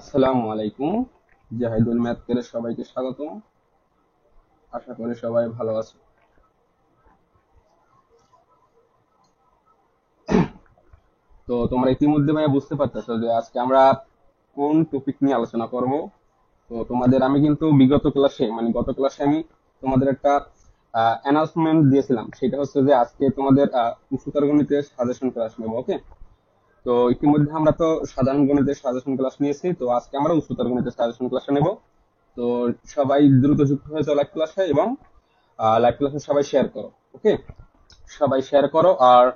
আসসালামু আলাইকুম। জাহিদুল ম্যাথকের সবাইকে স্বাগতম। আশা করি সবাই ভালো আছে। তো তোমরা ইতিমধ্যে ভাইয়া বুঝতে পারতেছো যে আজকে আমরা কোন টপিক নিয়ে আলোচনা করব। তো তোমাদের আমি কিন্তু বিগত ক্লাসে মানে গত ক্লাসে আমি তোমাদের একটা অ্যানাউন্সমেন্ট দিয়েছিলাম, সেটা হচ্ছে যে আজকে তোমাদের উচ্চতর গণিতের সাজেশন ক্লাস নেবো। ওকে, তো ইতিমধ্যে আমরা তো সাধারণ গণিতের সাজেশন ক্লাস নিয়েছি, তো আজকে আমরা উচ্চতর গণিতের সাজেশন ক্লাসে নেব। তো সবাই দ্রুত যুক্ত হয়েছে লাইভ ক্লাসে, এবং লাইভ ক্লাসে সবাই শেয়ার করো। ওকে, সবাই শেয়ার করো আর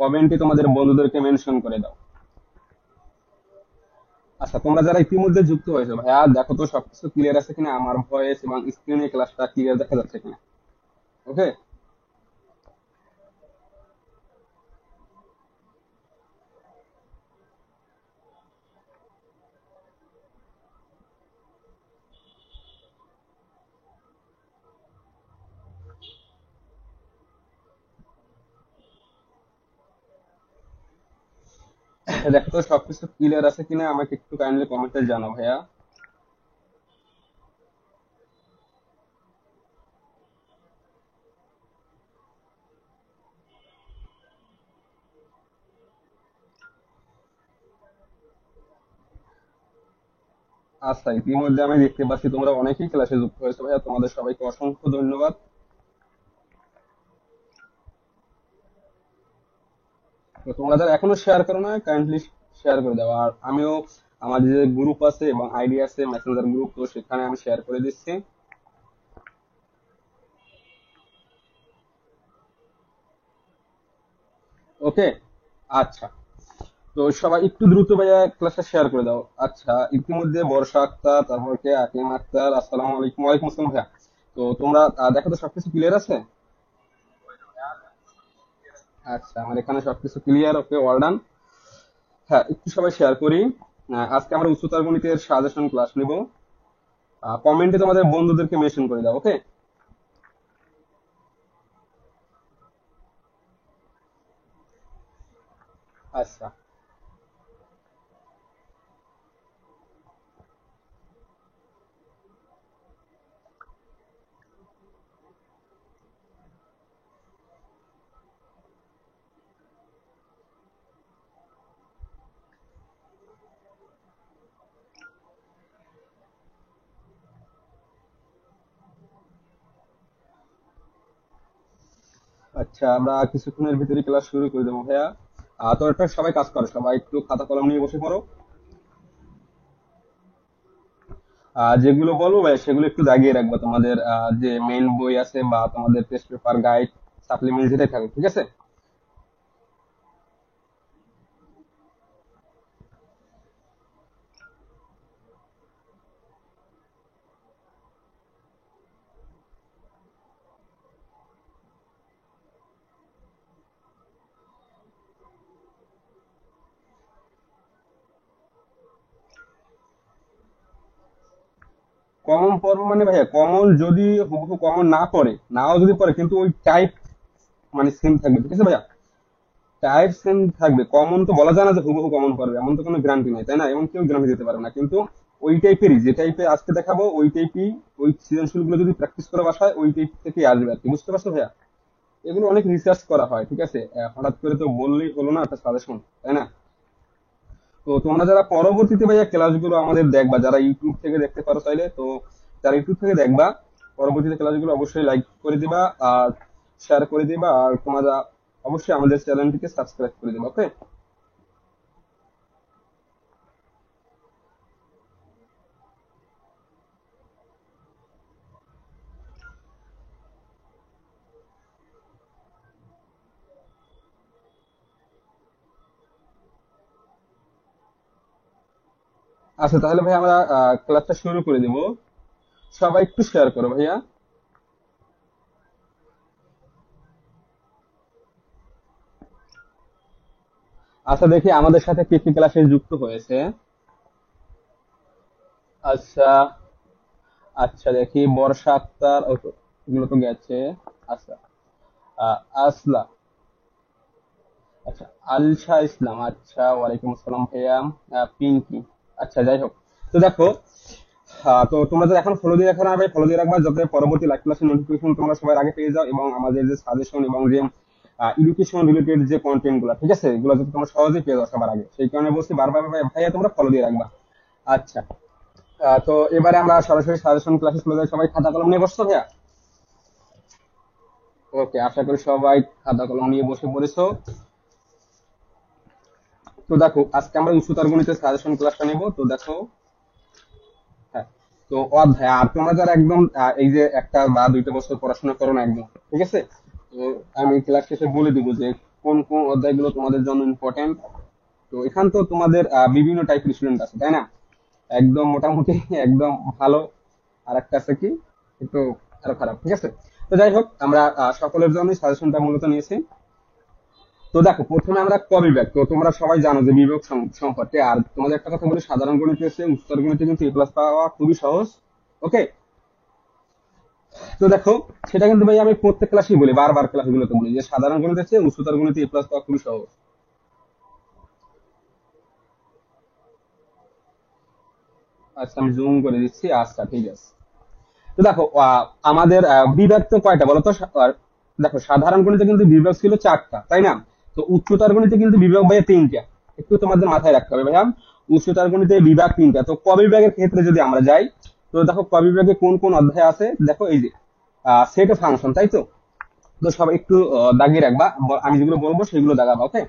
কমেন্টে তোমাদের বন্ধুদেরকে মেনশন করে দাও। আচ্ছা, তোমরা যারা ইতিমধ্যে যুক্ত হয়েছে ভাইয়া দেখো তো সবকিছু ক্লিয়ার আছে কিনা, আমার ভয়েস এবং স্ক্রিনে ক্লাসটা ক্লিয়ার দেখা যাচ্ছে কিনা। ওকে, দেখো তো সবকিছু ক্লিয়ার আছে কিনা, আমাকে একটু কাইন্ডলি কমেন্টে জানাও ভাইয়া। আচ্ছা, ইতিমধ্যে আমি দেখতে পাচ্ছি তোমরা অনেকেই ক্লাসে যুক্ত হয়েছে ভাইয়া, তোমাদের সবাইকে অসংখ্য ধন্যবাদ। তো তোমরা যারা এখনো শেয়ার করো না, কাইন্ডলি শেয়ার করে দাও। আর আমিও আমার যে গ্রুপ আছে এবং আইডি আছে মেসেঞ্জার গ্রুপ, তো সেখানে আমি শেয়ার করে দিচ্ছি। ওকে, আচ্ছা। তো সবাই একটু দ্রুত ভাইয়া ক্লাসটা শেয়ার করে দাও। আচ্ছা, ইতিমধ্যে বর্ষা আক্তার, তারপর কে আকিম আক্তার, আসসালামু আলাইকুম। ওয়ালাইকুম আসসালাম ভাইয়া। তো তোমরা দেখো তো সবকিছু ক্লিয়ার আছে? আচ্ছা, আমার এখানে সবকিছু ক্লিয়ার। ওকে, অল ডান। হ্যাঁ, একটু সবাই শেয়ার করি। আজকে আমরা উচ্চতর গণিতের সাজেশন ক্লাস নিব। কমেন্টে তোমাদের বন্ধুদেরকে মেনশন করে দাও। ওকে, আচ্ছা। আচ্ছা, আমরা কিছুক্ষণের ভিতরে ক্লাস শুরু করে দেবো ভাইয়া। তো একটা সবাই কাজ করো, সবাই একটু খাতা কলম নিয়ে বসে পড়ো। যেগুলো বলবো ভাই সেগুলো একটু দাগিয়ে রাখবা, তোমাদের যে মেইন বই আছে বা তোমাদের টেস্ট পেপার গাইড সাপ্লিমেন্ট যেটাই থাকুক, ঠিক আছে? কমন পড়বো মানে ভাইয়া, কমন যদি হুবহু কমন না পড়ে, নাও যদি পড়ে, কিন্তু ওই টাইপ মানে সেম থাকবে, ঠিক আছে ভাইয়া? টাইপ সেম থাকবে। কমন তো বলা যায় না যে হুবহু কমন পড়বে, এমন তো কোনো গ্যারান্টি নাই, তাই না? এমন কেউ গ্যারান্টি দিতে পারে না, কিন্তু ওই টাইপেরই, যে টাইপে আজকে দেখাবো ওই টাইপই, ওই সৃজনশীল গুলো যদি প্র্যাকটিস করা বাসায় ওই টাইপ থেকে আসবে আর কি। বুঝতে পারছো ভাইয়া? এগুলো অনেক রিসার্চ করা হয়, ঠিক আছে? হঠাৎ করে তো বললেই হলো না একটা সাজেশন, তাই না? তো তোমরা যারা পরবর্তীতে ভাইয়া ক্লাসগুলো আমাদের দেখবা, যারা ইউটিউব থেকে দেখতে পারো চাইলে, তো যারা ইউটিউব থেকে দেখবা পরবর্তীতে ক্লাসগুলো অবশ্যই লাইক করে দিবা আর শেয়ার করে দিবা, আর তোমরা অবশ্যই আমাদের চ্যানেলটিকে সাবস্ক্রাইব করে দিবা। ওকে, আচ্ছা তাহলে ভাই আমরা ক্লাসটা শুরু করে দিব। সবাই একটু শেয়ার করো ভাইয়া। আচ্ছা, দেখি আমাদের সাথে কে কে ক্লাসে যুক্ত হয়েছে। আচ্ছা, আচ্ছা দেখি বর্ষা আক্তার, ও তো এগুলো তো গেছে। আচ্ছা, আসলা, আচ্ছা, আলশা ইসলাম, আচ্ছা ওয়ালাইকুম আসসালাম ভাইয়া। পিঙ্কি, আচ্ছা যাই হোক। তো দেখো, তো তোমরা যদি এখন ফলো দিয়ে রাখো না ভাই, ফলো দিয়ে রাখবা যাতে পরবর্তী লাইভ ক্লাসের নোটিফিকেশন তোমরা সবার আগে পেয়ে যাও, এবং আমাদের যে সাজেশন এবং যে এডুকেশন রিলেটেড যে কন্টেন্ট গুলো, ঠিক আছে, এগুলো যাতে তোমরা সহজে পেয়ে যাও সবার আগে, সেই কারণে বলছি বারবার ভাই ভাইয়া তোমরা ফলো দিয়ে রাখবা। আচ্ছা, তো এবারে আমরা সরাসরি সাজেশন ক্লাসে চলে যাই। সবাই খাতা কলম নিয়ে বসছো ভাইয়া? ওকে, আশা করি সবাই খাতা কলম নিয়ে বসে পড়েছো। তো দেখো, আজকে আমরা উচ্চতর গণিতের সাজেশন ক্লাসটা নেব। তো দেখো, হ্যাঁ, তো অধ্যায়, আর তোমরা যারা একদম এই যে একটা বা দুইটা বছর পড়াশোনা করো না একদম, ঠিক আছে, তো আমি ক্লাস শেষে বলে দিব যে কোন কোন অধ্যায়গুলো তোমাদের জন্য ইম্পর্টেন্ট। তো এখান তো তোমাদের বিভিন্ন টাইপের স্টুডেন্ট আছে, তাই না? একদম মোটামুটি একদম ভালো, আর একটা আছে কি একটু আরো খারাপ, ঠিক আছে। তো যাই হোক, আমরা সকলের জন্য সাজেশনটা মূলত নিয়েছি। তো দেখো, প্রথমে আমরা ক বিভাগ, তো তোমরা সবাই জানো যে বিভাগ সম্পর্কে। আর তোমাদের একটা কথা বলি, সাধারণ গণিতে এসে উত্তর গণিতে কিন্তু এ প্লাস পাওয়া খুবই সহজ। ওকে, তো দেখো, সেটা কিন্তু ভাই আমি প্রত্যেক ক্লাসেই বলি, বারবার ক্লাসগুলোতে বলি যে সাধারণ গণিতে এসে উচ্চতর গণিতে এ প্লাস পাওয়া খুবই সহজ। আচ্ছা, আমি জুম করে দিচ্ছি। আচ্ছা, ঠিক আছে। তো দেখো, আমাদের বিভাগ তো কয়টা বলো তো? দেখো, সাধারণ গণিতে কিন্তু বিভাগ ছিল 4টা, তাই না? তো উচ্চতর গণিতে কিন্তু বিভাগ ভাইয়া 3টা। একটু তোমাদের মাথায় রাখতে হবে ভাইয়া, উচ্চতর গণিতে বিভাগ 3টা। তো ক বিভাগের ক্ষেত্রে যদি আমরা যাই, তো দেখো ক বিভাগে কোন কোন অধ্যায় আছে, দেখো এই যে সেট অফ ফাংশন, তাই তো? তো সবাই একটু দাগিয়ে রাখবা, আমি যেগুলো বলবো সেগুলো দাগাবা, ওকে?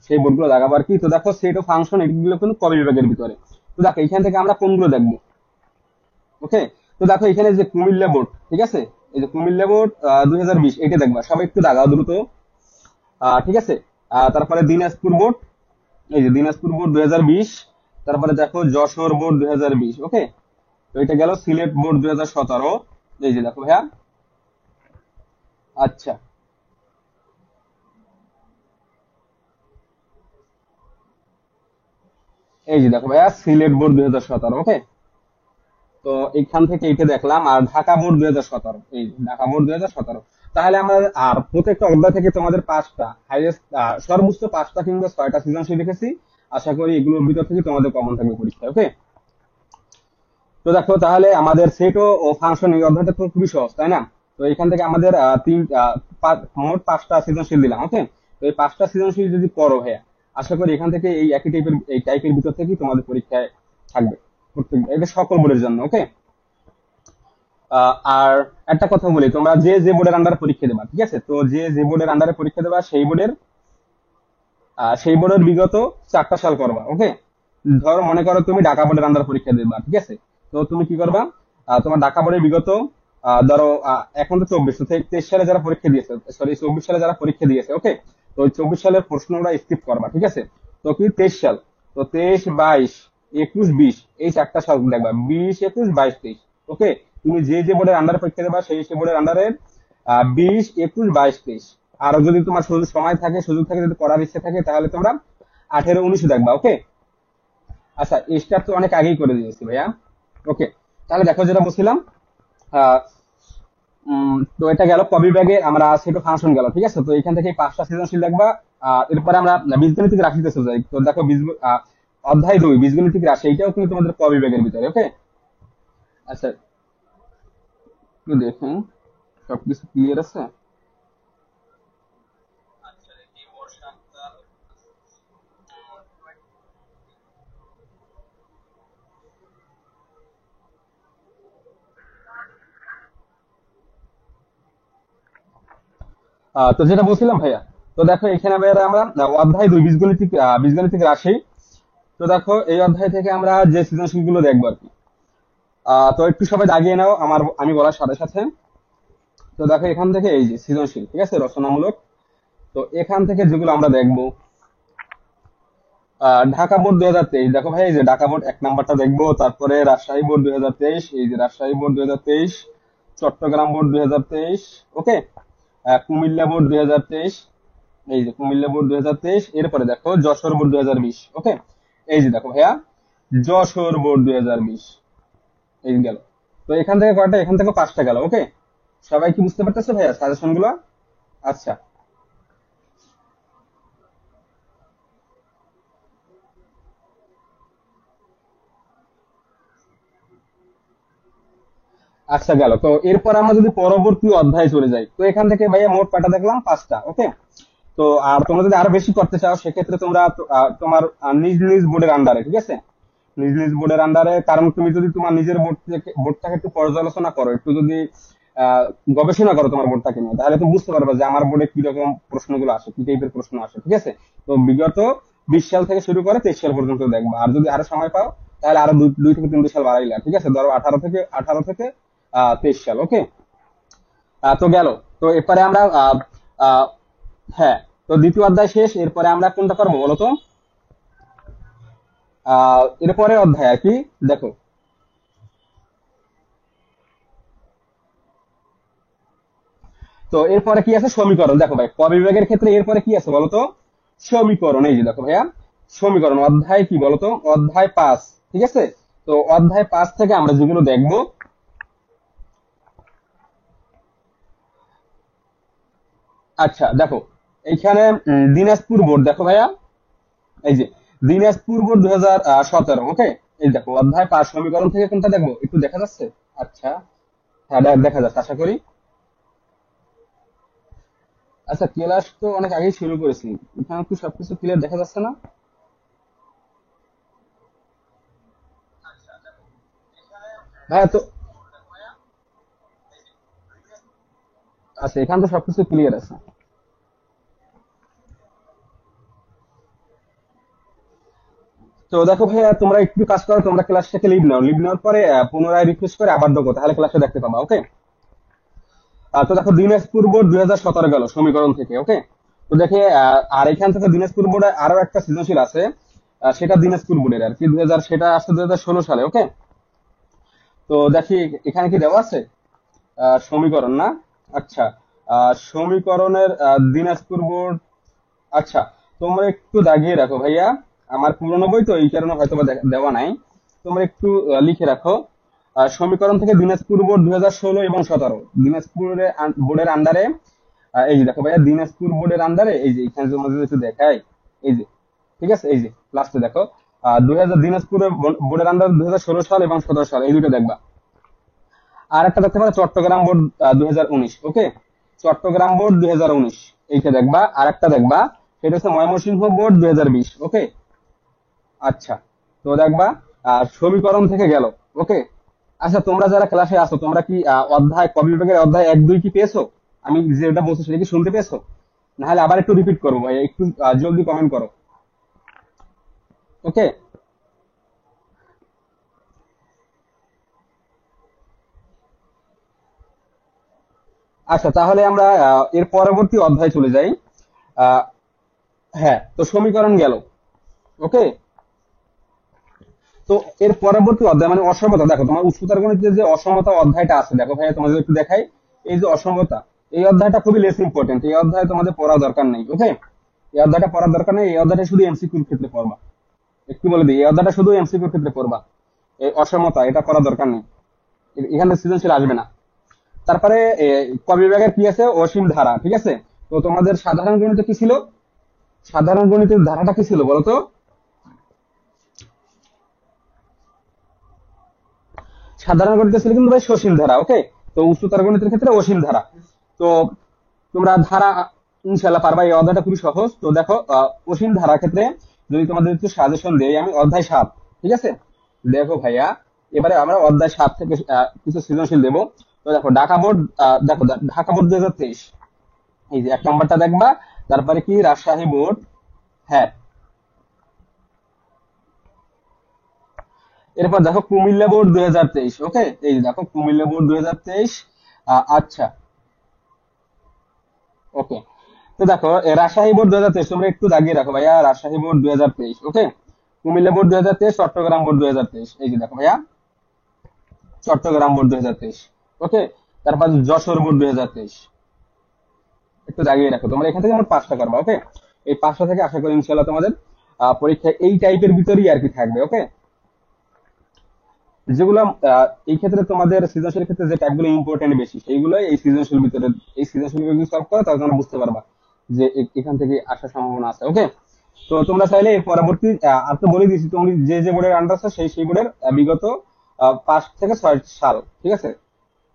সেই বোর্ডগুলো দাগাবো আর কি। তো দেখো, সেট অফ ফাংশন এগুলো কিন্তু ক বিভাগের ভিতরে। তো দেখো, এখান থেকে আমরা কোনগুলো দেখবো? ওকে, তো দেখো এখানে যে কুমিল্লা বোর্ড, ঠিক আছে, এই যে কুমিল্লা বোর্ড 2020, এটা দেখবা, সবাই একটু দাগাও দ্রুত। ঠিক আছে, তারপরে দিনাজপুর বোর্ড, এই যে দিনাজপুর বোর্ড 2020। তারপরে দেখো যশোর বোর্ড 2020। ওকে, তো এটা গেল সিলেট বোর্ড 2017। এই যে দেখো ভাইয়া। আচ্ছা, এই যে দেখো ভাইয়া, সিলেট বোর্ড 2017। ওকে, তো এখান থেকে এটা দেখলাম। আর ঢাকা বোর্ড 2017, এই যে ঢাকা বোর্ড 2017। তাহলে আমরা, আর প্রত্যেকটা অধ্যায় থেকে তোমাদের 5টা হাইয়েস্ট, সর্বোচ্চ 5টা কিংবা 6টা সৃজনশীল রেখেছি। আশা করি এগুলোর ভিতর থেকে তোমাদের কমন থাকবে পরীক্ষায়। ওকে, তো দেখো, তাহলে আমাদের সেট ও ফাংশন এই অধ্যায়টা তো খুবই সহজ, তাই না? তো এখান থেকে আমাদের মোট 5টা সৃজনশীল দিলাম। ওকে, তো এই 5টা সৃজনশীল যদি করো হ্যাঁ, আশা করি এখান থেকে এই একই টাইপের, এই টাইপের ভিতর থেকেই তোমাদের পরীক্ষায় থাকবে প্রত্যেক, এটা সকল বোর্ডের জন্য। ওকে, আর একটা কথা বলি, তোমরা যে যে বোর্ডের আন্ডারে পরীক্ষা দেবা, ঠিক আছে, তো যে যে বোর্ডের আন্ডারে পরীক্ষা দেবা সেই বোর্ডের বিগত 4টা সাল করবা। ওকে, ধরো মনে করো তুমি ঢাকা বোর্ডের আন্ডার পরীক্ষা দেবা, ঠিক আছে, তো তুমি কি করবা? তোমার ঢাকা বোর্ডের বিগত, ধরো এখন তো 24, তো 23 সালে যারা পরীক্ষা দিয়েছে, সরি 24 সালে যারা পরীক্ষা দিয়েছে, ওকে, তো ওই 24 সালের প্রশ্নটা স্কিপ করবা, ঠিক আছে। তো কি 23 সাল, তো 23, 22, 21, 20, এই 4টা সাল দেখবা, 20, 21, 22, 23। ওকে, তুমি যে যে বোর্ডের আন্ডারে পরীক্ষা দেবা সেই সেই বোর্ডের আন্ডারে 20, 21, 22, 23। আরো যদি তোমার সময় থাকে, সুযোগ থাকে, যদি করার ইচ্ছে থাকে, তাহলে তোমরা 18, 19 দেখবা। ওকে, আচ্ছা, স্টার তো অনেক আগেই করে দিয়েছি ভাইয়া। ওকে, তাহলে দেখো যেটা বলছিলাম, আহ, তো এটা গেল ক বিভাগে, আমরা সেটা ফাংশন গেল, ঠিক আছে। তো এখান থেকে 5টা সৃজনশীল দেখবা। এরপরে আমরা বীজগণিতিক রাশিতে চলে যাই। তো দেখো অধ্যায় 2 বীজগণিতিক রাশি, এটাও কিন্তু তোমাদের ক বিভাগের ভিতরে। ওকে, আচ্ছা, একটু দেখুন সবকিছু ক্লিয়ার আছে। তো যেটা বলছিলাম ভাইয়া, তো দেখো এখানে ভাইয়া আমরা অধ্যায় 2 বীজগণিতিক রাশি। তো দেখো, এই অধ্যায় থেকে আমরা যে সৃজনশীল গুলো দেখবো আর কি। তো একটু সবাই দাগিয়ে নাও আমি বলার সাথে সাথে। তো দেখো, এখান থেকে এই যে সৃজনশীল, ঠিক আছে, রচনামূলক। তো এখান থেকে যেগুলো আমরা দেখবো, ঢাকা বোর্ড 2023, দেখো ভাই, এই যে ঢাকা বোর্ড 1 নাম্বারটা দেখবো। তারপরে রাজশাহী বোর্ড 2023, এই যে রাজশাহী বোর্ড 2023। চট্টগ্রাম বোর্ড 2023। ওকে, কুমিল্লা বোর্ড 2023, এই যে কুমিল্লা বোর্ড 2023। এরপরে দেখো যশোর বোর্ড 2020। ওকে, এই যে দেখো ভাইয়া, যশোর বোর্ড 2020, এই গেল। তো এখান থেকে কয়টা? এখান থেকে 5টা গেল। ওকে, সবাই কি বুঝতে পারতেছে ভাইয়া সাজেশন গুলো? আচ্ছা, আচ্ছা গেল। তো এরপর আমরা যদি পরবর্তী অধ্যায়ে চলে যাই, তো এখান থেকে ভাইয়া মোট কয়টা দেখলাম? 5টা। ওকে। তো আর তোমরা যদি আরো বেশি করতে চাও সেক্ষেত্রে তোমরা তোমার নিজ নিজ বোর্ডের আন্ডারে, ঠিক আছে, নিজ নিজ বোর্ডের আন্ডারে, কারণ তুমি যদি তোমার নিজের বোর্ডটাকে একটু পর্যালোচনা করো, একটু যদি আহ, গবেষণা করো তোমার বোর্ডটাকে নিয়ে, তাহলে তুমি বুঝতে পারবে যে আমার বোর্ডে কি রকম প্রশ্নগুলো আসে, কি টাইপের প্রশ্ন আসে, ঠিক আছে। তো বিগত 20 সাল থেকে শুরু করে 23 সাল পর্যন্ত দেখবা। আর যদি আরো সময় পাও তাহলে আরো দুই থেকে 3 সাল বাড়াইলা, ঠিক আছে, ধরো 18 থেকে 23 সাল। ওকে। তো গেল। তো এরপরে আমরা আহ, হ্যাঁ, তো দ্বিতীয় অধ্যায় শেষ। এরপরে আমরা কোনটা করবো বলো তো? এরপরে অধ্যায় আর কি, দেখো। তো এরপরে কি আছে? সমীকরণ। দেখো ভাই, ক বিভাগের ক্ষেত্রে এরপরে কি আছে বলতো? সমীকরণ। এই যে দেখো ভাইয়া, সমীকরণ অধ্যায় কি বলতো? অধ্যায় 5। ঠিক আছে। তো অধ্যায় 5 থেকে আমরা যেগুলো দেখবো, আচ্ছা দেখো, এইখানে দিনাজপুর বোর্ড, দেখো ভাইয়া, এই যে দিনাজপুর বোর্ড 2017। ওকে। এই দেখো অধ্যায় 5 সমীকরণ থেকে কোনটা দেখবো একটু দেখা যাচ্ছে? আচ্ছা, হ্যাঁ দেখা যাচ্ছে আশা করি। আচ্ছা, ক্লাস তো অনেক আগেই শুরু করেছি, এখানে কি সবকিছু ক্লিয়ার দেখা যাচ্ছে না? ভাইয়া তো, আচ্ছা এখানে তো সবকিছু ক্লিয়ার আছে। তো দেখো ভাইয়া, তোমরা একটু কাজ করো, তোমরা ক্লাসটাকে লিভ নাও, লিভ নেওয়ার পরে পুনরায় রিফ্রেশ করে আবার দেখো, তাহলে ক্লাসটা দেখতে পাবা। ওকে। তো দেখো দিনাজপুর বোর্ড 2017 গেল সমীকরণ থেকে। ওকে। তো দেখে আর এখান থেকে দিনাজপুর বোর্ডে আরো একটা সৃজনশীল আছে, সেটা দিনাজপুর বোর্ডের আর কি 2000, সেটা আসছে 2016 সালে। ওকে। তো দেখি এখানে কি দেওয়া আছে? সমীকরণ না? আচ্ছা, সমীকরণের দিনাজপুর বোর্ড। আচ্ছা, তোমরা একটু দাগিয়ে রাখো ভাইয়া, আমার পুরোনো বই তো এই কারণে হয়তো বা দেওয়া নাই। তোমরা একটু লিখে রাখো, সমীকরণ থেকে দিনাজপুর বোর্ড 2016 এবং 17, দিনাজপুরের বোর্ডের আন্ডারে। এই যে দেখো ভাইয়া, দিনাজপুর বোর্ডের আন্ডারে, এই যে এখানে তোমাদের একটু দেখাই, এই যে, ঠিক আছে, এই যে লাস্টে দেখো 2000, দিনাজপুরের বোর্ডের আন্ডার 2016 সাল এবং 17 সাল, এই দুটো দেখবা। আর একটা দেখতে পারো চট্টগ্রাম বোর্ড 2019। ওকে। চট্টগ্রাম বোর্ড 2019, এইটা দেখবা। আর একটা দেখবা, সেটা হচ্ছে ময়মনসিংহ বোর্ড 2020। ওকে। আচ্ছা, তো দেখবা। আর সমীকরণ থেকে গেল। ওকে। আচ্ছা, তোমরা যারা ক্লাসে আসো, তোমরা কি অধ্যায় ক বিভাগের অধ্যায় 1 2 কি পেয়েছো? আমি যেটা বলছি সেটা কি শুনতে পেয়েছো? না হলে আবার একটু রিপিট করবো ভাই, একটু জলদি কমেন্ট করো। ওকে। আচ্ছা, তাহলে আমরা এর পরবর্তী অধ্যায়ে চলে যাই। আহ, হ্যাঁ, তো সমীকরণ গেল। ওকে। তো এর পরবর্তী অধ্যায় মানে অসমতা। দেখো তোমার উচ্চতার গণিতে যে অসমতা অধ্যায়টা আছে, দেখো ভাই তোমাদের একটু দেখাই। এই যে অসমতা, এই অধ্যায়টা খুবই লেস ইম্পর্টেন্ট, এই অধ্যায় তোমাদের পড়া দরকার নেই। ওকে। এই অধ্যায়টা পড়ার দরকার নেই, এই অধ্যায়টা শুধু এমসিকিউর ক্ষেত্রে পড়বা। একটু বলে দিই, এই অধ্যায়টা শুধু এমসিকিউর ক্ষেত্রে পড়বা। এই অসমতা এটা পড়া দরকার নেই, এখানে সৃজনশীল আসবে না। তারপরে ক বিভাগের কি আছে? অসীম ধারা। ঠিক আছে। তো তোমাদের সাধারণ গণিতে কি ছিল? সাধারণ গণিতের ধারাটা কি ছিল বলতো? সাধারণ গণিতে ছিল কিন্তু ভাই সসীম ধারা। ওকে। তো উচ্চতর গণিতের ক্ষেত্রে অসীম ধারা। তো তোমরা ধারা ইনশাল্লাহ পারবা, এই অধ্যায়টা খুবই সহজ। তো দেখো অসীম ধারার ক্ষেত্রে যদি তোমাদের একটু সাজেশন দেই, আমি অধ্যায় 7। ঠিক আছে। দেখো ভাইয়া, এবারে আমরা অধ্যায় 7 থেকে কিছু সৃজনশীল দেবো। তো দেখো ঢাকা বোর্ড, দেখো ঢাকা বোর্ড 2023, এই যে 1 নম্বরটা দেখবা। তারপরে কি রাজশাহী বোর্ড। হ্যাঁ, এরপর দেখো কুমিল্লা বোর্ড 2023। ওকে। এই যে দেখো কুমিল্লা বোর্ড 2023। আচ্ছা। ওকে। তো দেখো রাজশাহী বোর্ড 2023, তোমরা একটু দাগিয়ে রাখো ভাইয়া, রাজশাহী বোর্ড 2023। ওকে। কুমিল্লা বোর্ড 2023, চট্টগ্রাম বোর্ড 2023, এই যে দেখো ভাইয়া, চট্টগ্রাম বোর্ড 2023। ওকে। তারপর যশোর বোর্ড 2023, একটু দাগিয়ে রাখো। তোমরা এখান থেকে আমার 5টা করবা। ওকে। এই 5টা থেকে আশা করি ইনশাল্লাহ তোমাদের পরীক্ষা এই টাইপের ভিতরেই আর কি থাকবে। ওকে। যেগুলো এই ক্ষেত্রে তোমাদের সৃজনশীল ক্ষেত্রে যে টাইপগুলো ইম্পর্টেন্ট বেশি, সেইগুলো এই সৃজনশীল ভিতরে, এই সৃজনশীল যদি সলভ করো তাহলে তোমরা বুঝতে পারবা যে এখান থেকে আসার সম্ভাবনা আছে। ওকে। তো তোমরা চাইলে এর পরবর্তী, আর তো বলে দিয়েছি, তুমি যে যে বোর্ডের আন্ডার আছে সেই সেই বোর্ডের বিগত 5 থেকে 6 সাল, ঠিক আছে,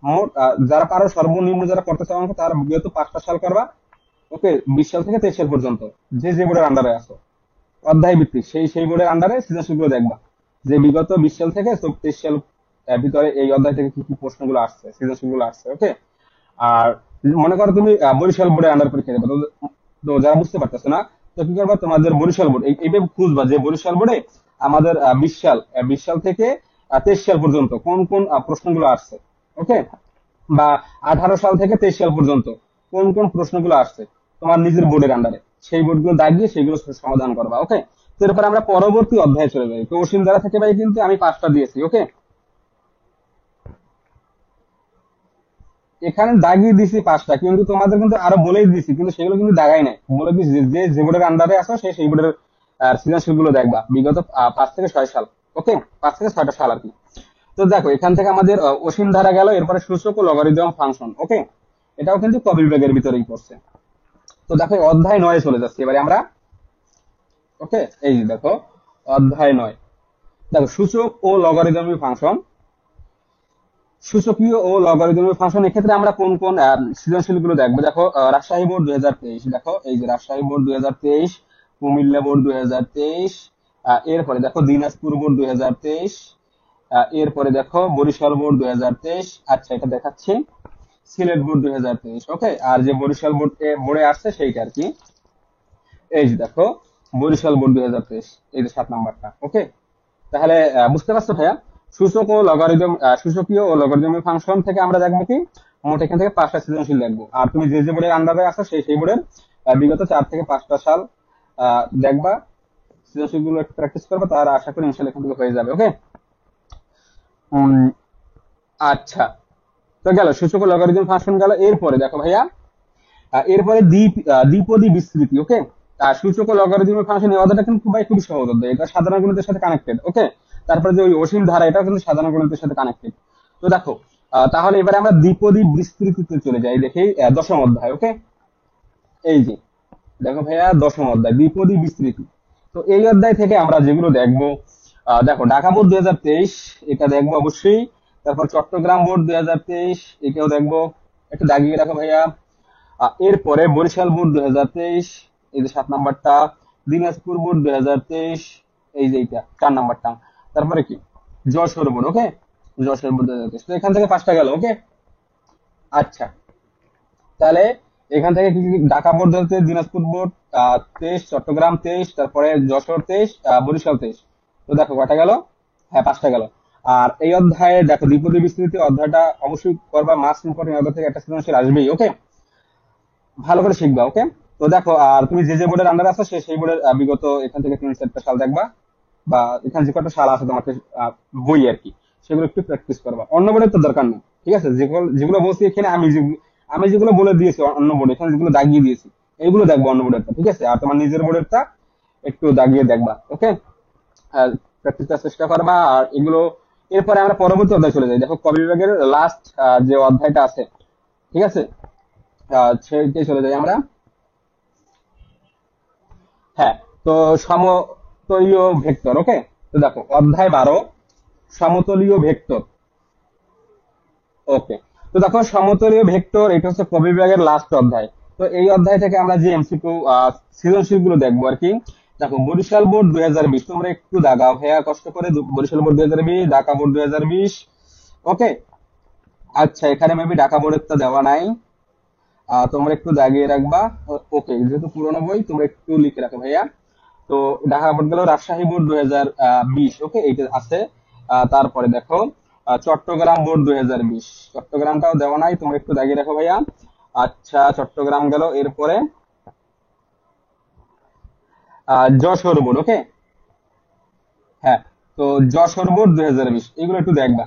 মোট যারা পারো সর্বনিম্ন যারা করতে চাও অঙ্ক তারা বিগত 5টা সাল করবা। ওকে, 20 সাল থেকে 23 সাল পর্যন্ত যে যে বোর্ডের আন্ডারে আছো অধ্যায় ভিত্তিক সেই বোর্ডের আন্ডারে সৃজনশীল গুলো দেখবা যে বিগত 20 সাল থেকে 23 সাল ভিতরে এই অধ্যায় থেকে কি কি প্রশ্নগুলো আসছে, সৃজনশীল গুলো আসছে। ওকে, আর মনে করো তুমি বরিশাল বোর্ডে আন্ডার পরীক্ষা দেবে, তো তো যারা বুঝতে পারতেছে না, তো কি করবা, তোমাদের বরিশাল বোর্ড এইভাবে খুঁজবা যে বরিশাল বোর্ডে আমাদের 20 সাল থেকে 23 সাল পর্যন্ত কোন কোন প্রশ্নগুলো আসছে। ওকে, বা 18 সাল থেকে 23 সাল পর্যন্ত কোন কোন প্রশ্নগুলো আসছে তোমার নিজের বোর্ডের আন্ডারে, সেই বোর্ডগুলো দাগিয়ে সেগুলো সমাধান করবা। ওকে, তো এরপর আমরা পরবর্তী অধ্যায়ে চলে যাই। তো অসীমধারা থেকে ভাই কিন্তু আমি 5টা দিয়েছি। ওকে, এখানে দাগিয়ে দিছি 5টা, কিন্তু তোমাদের কিন্তু আরো বলেই দিছি, কিন্তু সেগুলো কিন্তু দাগাই নাই, বলে দিছি যে যে বোর্ডের আন্ডারে আসো সেই বোর্ডের সৃজনশীল গুলো দেখবা বিগত 5 থেকে 6 সাল। ওকে, 5 থেকে 6টা সাল আর কি। তো দেখো এখান থেকে আমাদের অসীম ধারা গেল, এরপরে সূচক ও লগারিদম ফাংশন। ওকে, এটাও কিন্তু ক বিভাগের ভিতরেই পড়ছে। তো দেখো অধ্যায় 9 চলে যাচ্ছে এবারে আমরা। ওকে, এই যে দেখো অধ্যায় 9, দেখো সূচক ও লগারিদমিক ফাংশন। সূচকীয় ও লগারিদমিক ফাংশন, এক্ষেত্রে আমরা কোন কোন সৃজনশীল গুলো দেখবো। দেখো রাজশাহী বোর্ড 2023, দেখো এই যে রাজশাহী বোর্ড 2023, কুমিল্লা বোর্ড 2023, এরপরে দেখো দিনাজপুর বোর্ড 2023, এরপরে দেখো বরিশাল বোর্ড 2023। আচ্ছা, এটা দেখাচ্ছি সিলেট বোর্ড 2023। ওকে, আর যে বরিশাল বোর্ডে আসছে সেইটা আর কি, এই যে দেখো বরিশাল বোর্ড 2023, এই যে 7 নাম্বারটা। ওকে, তাহলে বুঝতে পারছো ভাইয়া, সূচক ও লগারিদম, সূচকীয় ও লগারিদমিক ফাংশন থেকে আমরা দেখবো কি, মোট এখান থেকে 5টা সৃজনশীল দেখবো। আর তুমি যে যে বোর্ডের আন্ডারে আছো সেই বোর্ডের বিগত 4 থেকে 5টা সাল দেখবা, সৃজনশীল গুলো একটু প্র্যাকটিস করবা, তার আশা করি ইনশাল্লাহ এখান থেকে হয়ে যাবে। ওকে, আচ্ছা, তো গেল সূচক ও লগারিদম ফাংশন গেল। এরপরে দেখো ভাইয়া, এরপরে দ্বিপদী বিস্তৃতি। ওকে, আর সূচক ও লগারিদমিক ফাংশন এই অধ্যায়টা কিন্তু খুবই সহজ অধ্যায়, এটা সাধারণ গণিতের সাথে কানেক্টেড। ওকে, তারপরে যে ওই অসীম ধারা, এটাও কিন্তু সাধারণ গণিতের সাথে কানেক্টেড। তো দেখো তাহলে এবারে আমরা দ্বিপদী বিস্তৃতিতে চলে যাই, দেখি 10ম অধ্যায়। ওকে, এই যে দেখো ভাইয়া 10ম অধ্যায় দ্বিপদী বিস্তৃতি। তো এই অধ্যায় থেকে আমরা যেগুলো দেখবো, দেখো ঢাকা বোর্ড 2023, এটা দেখবো অবশ্যই। তারপর চট্টগ্রাম বোর্ড 2023, এটাও দেখবো, একটু দাগিয়ে রাখো ভাইয়া। এরপরে বরিশাল বোর্ড 2023, এই যে 7 নাম্বারটা। দিনাজপুর বোর্ড 2023, এই যে এইটা 4 নাম্বারটা। তারপরে কি যশোর বোর্ড। ওকে, যশোর বোর্ড 2023। তো এখান থেকে 5টা গেল। ওকে, আচ্ছা, তাহলে এখান থেকে কি কি, ঢাকা বোর্ড 2023, দিনাজপুর বোর্ড 23, চট্টগ্রাম 23, তারপরে যশোর 23, বরিশাল 23। তো দেখো কটা গেল, হ্যাঁ 5টা গেল। আর এই অধ্যায়ে দেখো দ্বিপদী বিস্তৃতি অধ্যায়টা অবশ্যই করবা, মাস্ট ইম্পর্টেন্ট, অধ্যায় থেকে একটা সৃজনশীল আসবেই। ওকে, ভালো করে শিখবা। ওকে, তো দেখো আর তুমি যে যে বোর্ডের আন্ডার আছো সেই বোর্ডের বিগত এখান থেকে 3-4টা সাল দেখবা, বা এখানে যে কটা সাল আছে তোমাকে বই আর কি, সেগুলো একটু প্র্যাকটিস করবা। অন্য বোর্ডের তো দরকার নেই, ঠিক আছে, যেগুলো যেগুলো বলছি এখানে, আমি যেগুলো বলে দিয়েছি অন্য বোর্ডে, এখানে যেগুলো দাগিয়ে দিয়েছি এইগুলো দেখবো অন্য বোর্ডেরটা, ঠিক আছে, আর তোমার নিজের বোর্ডেরটা একটু দাগিয়ে দেখবা। ওকে, প্র্যাকটিস করার চেষ্টা করবা। আর এগুলো এরপরে আমরা পরবর্তী অধ্যায় চলে যাই। দেখো ক বিভাগের লাস্ট যে অধ্যায়টা আছে, ঠিক আছে, সেইটাই চলে যাই আমরা। হ্যাঁ, তো সমতলীয় ভেক্টর। ওকে, তো দেখো অধ্যায় 12, সমতলীয় ভেক্টর। ওকে, তো দেখো সমতলীয় ভেক্টর, এটা হচ্ছে ক বিভাগের লাস্ট অধ্যায়। তো এই অধ্যায় থেকে আমরা যে এমসিকিউ সৃজনশীল গুলো দেখবো আর কি। দেখো বরিশাল বোর্ড 2020, তোমরা একটু দাগাও ভাইয়া কষ্ট করে, বরিশাল বোর্ড 2020, ঢাকা বোর্ড 2020। ওকে, আচ্ছা, এখানে মেবি ঢাকা বোর্ডেরটা দেওয়া নাই, তোমরা একটু দাগিয়ে রাখবা। ওকে, যেহেতু পুরোনো বই তোমরা একটু লিখে রাখো ভাইয়া। তো ঢাকা বোর্ড গেল, রাজশাহী বোর্ড 2020। ওকে, এইটা আছে। তারপরে দেখো চট্টগ্রাম বোর্ড 2020, চট্টগ্রামটাও দেওয়া নাই, তোমরা একটু দাগিয়ে রাখো ভাইয়া। আচ্ছা, চট্টগ্রাম গেল। এরপরে যশোর বোর্ড। ওকে, হ্যাঁ, তো যশোর বোর্ড 2020, এগুলো একটু দেখবা।